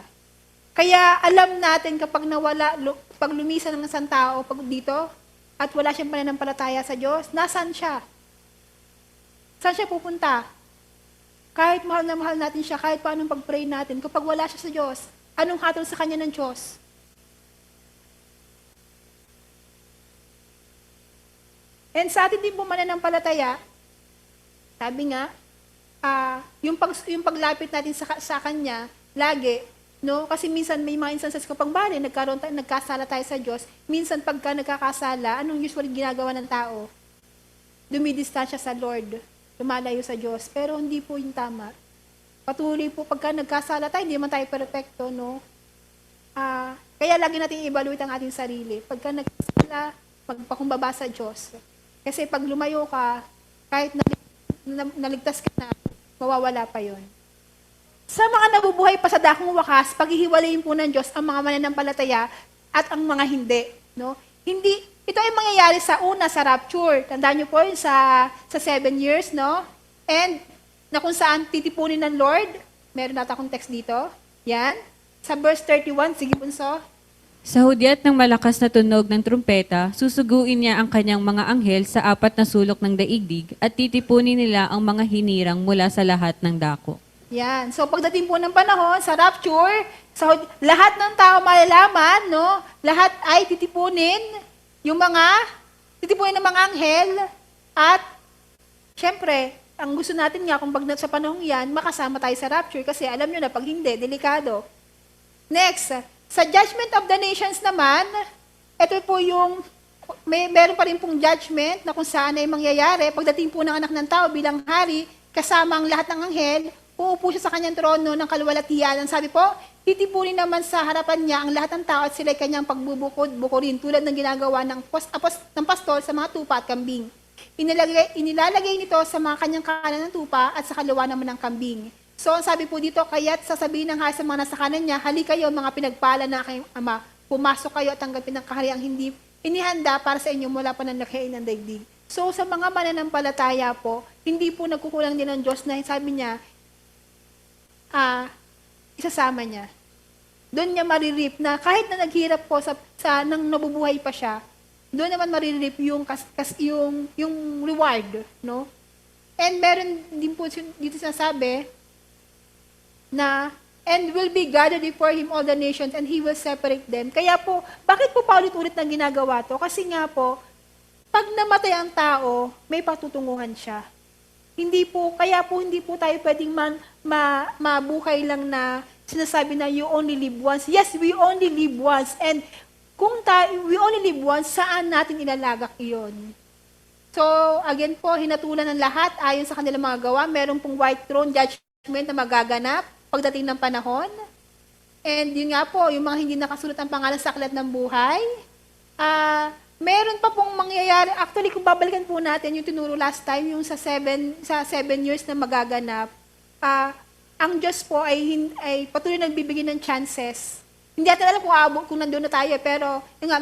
Kaya alam natin kapag pag lumisan ng isang tao pag dito, at wala siyang pananampalataya sa Diyos, nasaan siya? Saan siya pupunta? Kahit mahal na mahal natin siya, kahit paanong pag-pray natin, kapag wala siya sa Diyos, anong hatol sa kanya ng Diyos? And sa atin din po mananampalataya, sabi nga, yung paglapit natin sa Kanya, lagi, no? Kasi minsan may mga instances kapag bali, nagkasala tayo sa Diyos, minsan pagka nagkakasala, anong usually ginagawa ng tao? Dumidistansya sa Lord, lumalayo sa Diyos. Pero hindi po yung tama. Patuloy po pagka nagkasala tayo, hindi man tayo perfecto, no? Kaya lagi natin i-evaluate ang ating sarili. Pagka nagkasala, magpakumbaba sa Diyos. Kasi pag lumayo ka, kahit naligtas ka na, mawawala pa yon. Sa mga nabubuhay pa sa dakong wakas, paghihiwalayin po ng Diyos ang mga mananampalataya at ang mga hindi. No? Hindi, ito ay mangyayari sa una, sa rapture. Tandaan niyo po yun sa 7 years, no? And na kung saan titipunin ng Lord, meron natin akong text dito. Yan. Sa verse 31, sige bunso. Sa hudyat ng malakas na tunog ng trumpeta, susuguin niya ang kanyang mga anghel sa 4 na sulok ng daigdig at titipunin nila ang mga hinirang mula sa lahat ng dako. Yan. So pagdating po ng panahon, sa rapture, lahat ng tao malalaman, no? Lahat ay titipunin ng mga anghel at syempre, ang gusto natin nga kung sa panahon yan, makasama tayo sa rapture kasi alam nyo na pag hindi, delikado. Next, sa judgment of the nations naman, ito po yung, meron pa rin pong judgment na kung saan ay mangyayari. Pagdating po ng anak ng tao bilang hari, kasama ang lahat ng anghel, uupo siya sa kanyang trono ng kaluwalhatian. Ang sabi po, titipunin naman sa harapan niya ang lahat ng tao at sila'y kanyang pagbubukod-bukurin tulad ng ginagawa ng pastol sa mga tupa at kambing. Inilalagay nito sa mga kanyang kanan ng tupa at sa kaliwa naman ng kambing. So, ang sabi po dito, kaya't sasabihin ng hari sa mga nasa kanan niya, hali kayo mga pinagpala na aking ama, pumasok kayo at tanggapin ang kahariang hindi inihanda para sa inyo mula pa ng lakhain ng daigdig. So, sa mga mananampalataya po, hindi po nagkukulang din ng Diyos na sabi niya, isasama niya. Doon niya maririp na kahit na naghirap po nang nabubuhay pa siya, doon naman maririp yung reward, no? And meron din po dito sinasabi na, and will be gathered before him all the nations, and he will separate them. Kaya po, bakit po paulit-ulit na ginagawa to? Kasi nga po, pag namatay ang tao, may patutunguhan siya. Hindi po tayo pwedeng mabuhay lang na sinasabi na you only live once. Yes, we only live once. And kung we only live once, saan natin ilalagak iyon? So, again po, hinatulan ng lahat ayon sa kanilang mga gawa. Meron pong white throne judgment na magaganap pagdating ng panahon. And yun nga po, yung mga hindi nakasulat ang pangalan sa aklat ng buhay. Meron pa pong mangyayari. Actually, kung babalikan po natin yung tinuro last time, yung sa 7 years na magaganap, ang Diyos po ay patuloy nagbibigay ng chances. Hindi natin alam kung nandoon na tayo, pero yung nga,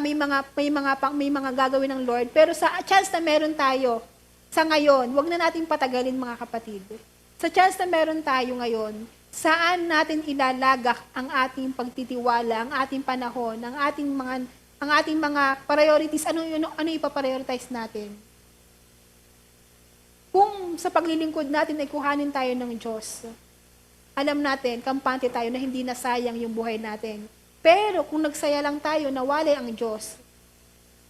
may mga gagawin ng Lord. Pero sa chance na meron tayo sa ngayon, wag na nating patagalin mga kapatid. Sa chance na meron tayo ngayon, saan natin ilalagak ang ating pagtitiwala, ang ating panahon, ang ating mga priorities, ano ipaprioritize natin? Kung sa paglilingkod natin ay kuhanin tayo ng Diyos, alam natin, kampante tayo na hindi nasayang yung buhay natin. Pero kung nagsaya lang tayo, nawalay ang Diyos,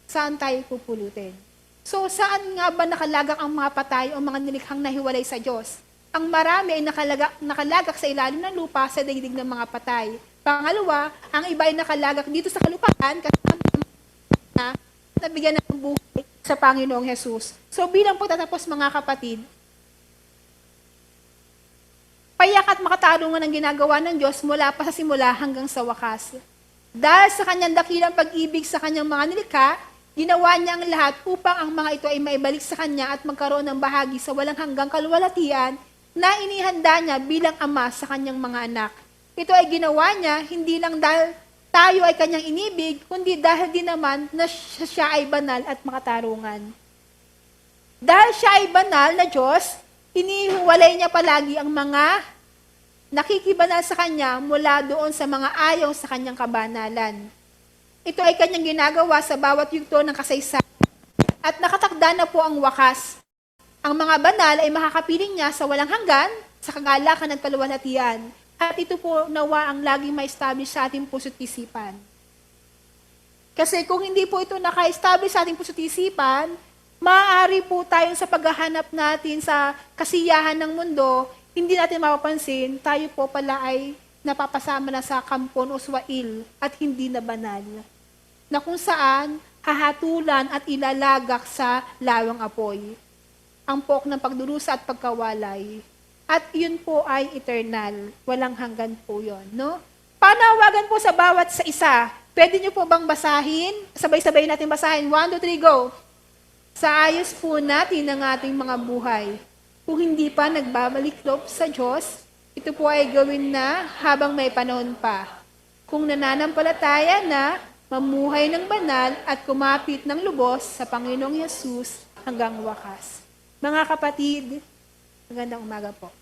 saan tayo pupulutin? So, saan nga ba nakalagak ang mga patay o mga nilikhang nahiwalay sa Diyos? Ang marami ay nakalagak sa ilalim ng lupa sa daigdig ng mga patay. Pangalawa, ang iba ay nakalagak dito sa kalupaan kasama na nabigyan ng buhay sa Panginoong Jesus. So bilang pagtatapos mga kapatid, payak at makatarungan ang ginagawa ng Diyos mula pa sa simula hanggang sa wakas. Dahil sa kanyang dakilang pag-ibig sa kanyang mga nilikha, ginawa niya ang lahat upang ang mga ito ay maibalik sa kanya at magkaroon ng bahagi sa walang hanggang kaluwalhatian na inihanda niya bilang ama sa kanyang mga anak. Ito ay ginawa niya hindi lang dahil tayo ay kanyang inibig, kundi dahil din naman na siya ay banal at makatarungan. Dahil siya ay banal na Diyos, inihiwalay niya palagi ang mga nakikibanal sa Kanya mula doon sa mga ayaw sa Kanyang kabanalan. Ito ay Kanyang ginagawa sa bawat yugto ng kasaysayan. At nakatakda na po ang wakas. Ang mga banal ay makakapiling niya sa walang hanggan, sa kagalakan at kaluwalhatian. At ito po nawa ang laging ma-establish sa ating puso't isipan. Kasi kung hindi po ito naka-establish sa ating puso't isipan, maaari po tayong sa paghahanap natin sa kasiyahan ng mundo, hindi natin mapapansin, tayo po pala ay napapasama na sa kampon o swail at hindi na banal. Na kung saan hahatulan at ilalagak sa lawang apoy. Ang pok ng pagdurusa at pagkawalay. At yun po ay eternal. Walang hanggan po yun. No? Panawagan po sa bawat sa isa. Pwede nyo po bang basahin? Sabay-sabay natin basahin. 1, 2, 3, go! Sa ayos po natin ang ating mga buhay. Kung hindi pa nagbabalik loob sa Diyos, ito po ay gawin na habang may panahon pa. Kung nananampalataya na, mamuhay ng banal at kumapit ng lubos sa Panginoong Yesus hanggang wakas. Mga kapatid, magandang umaga po.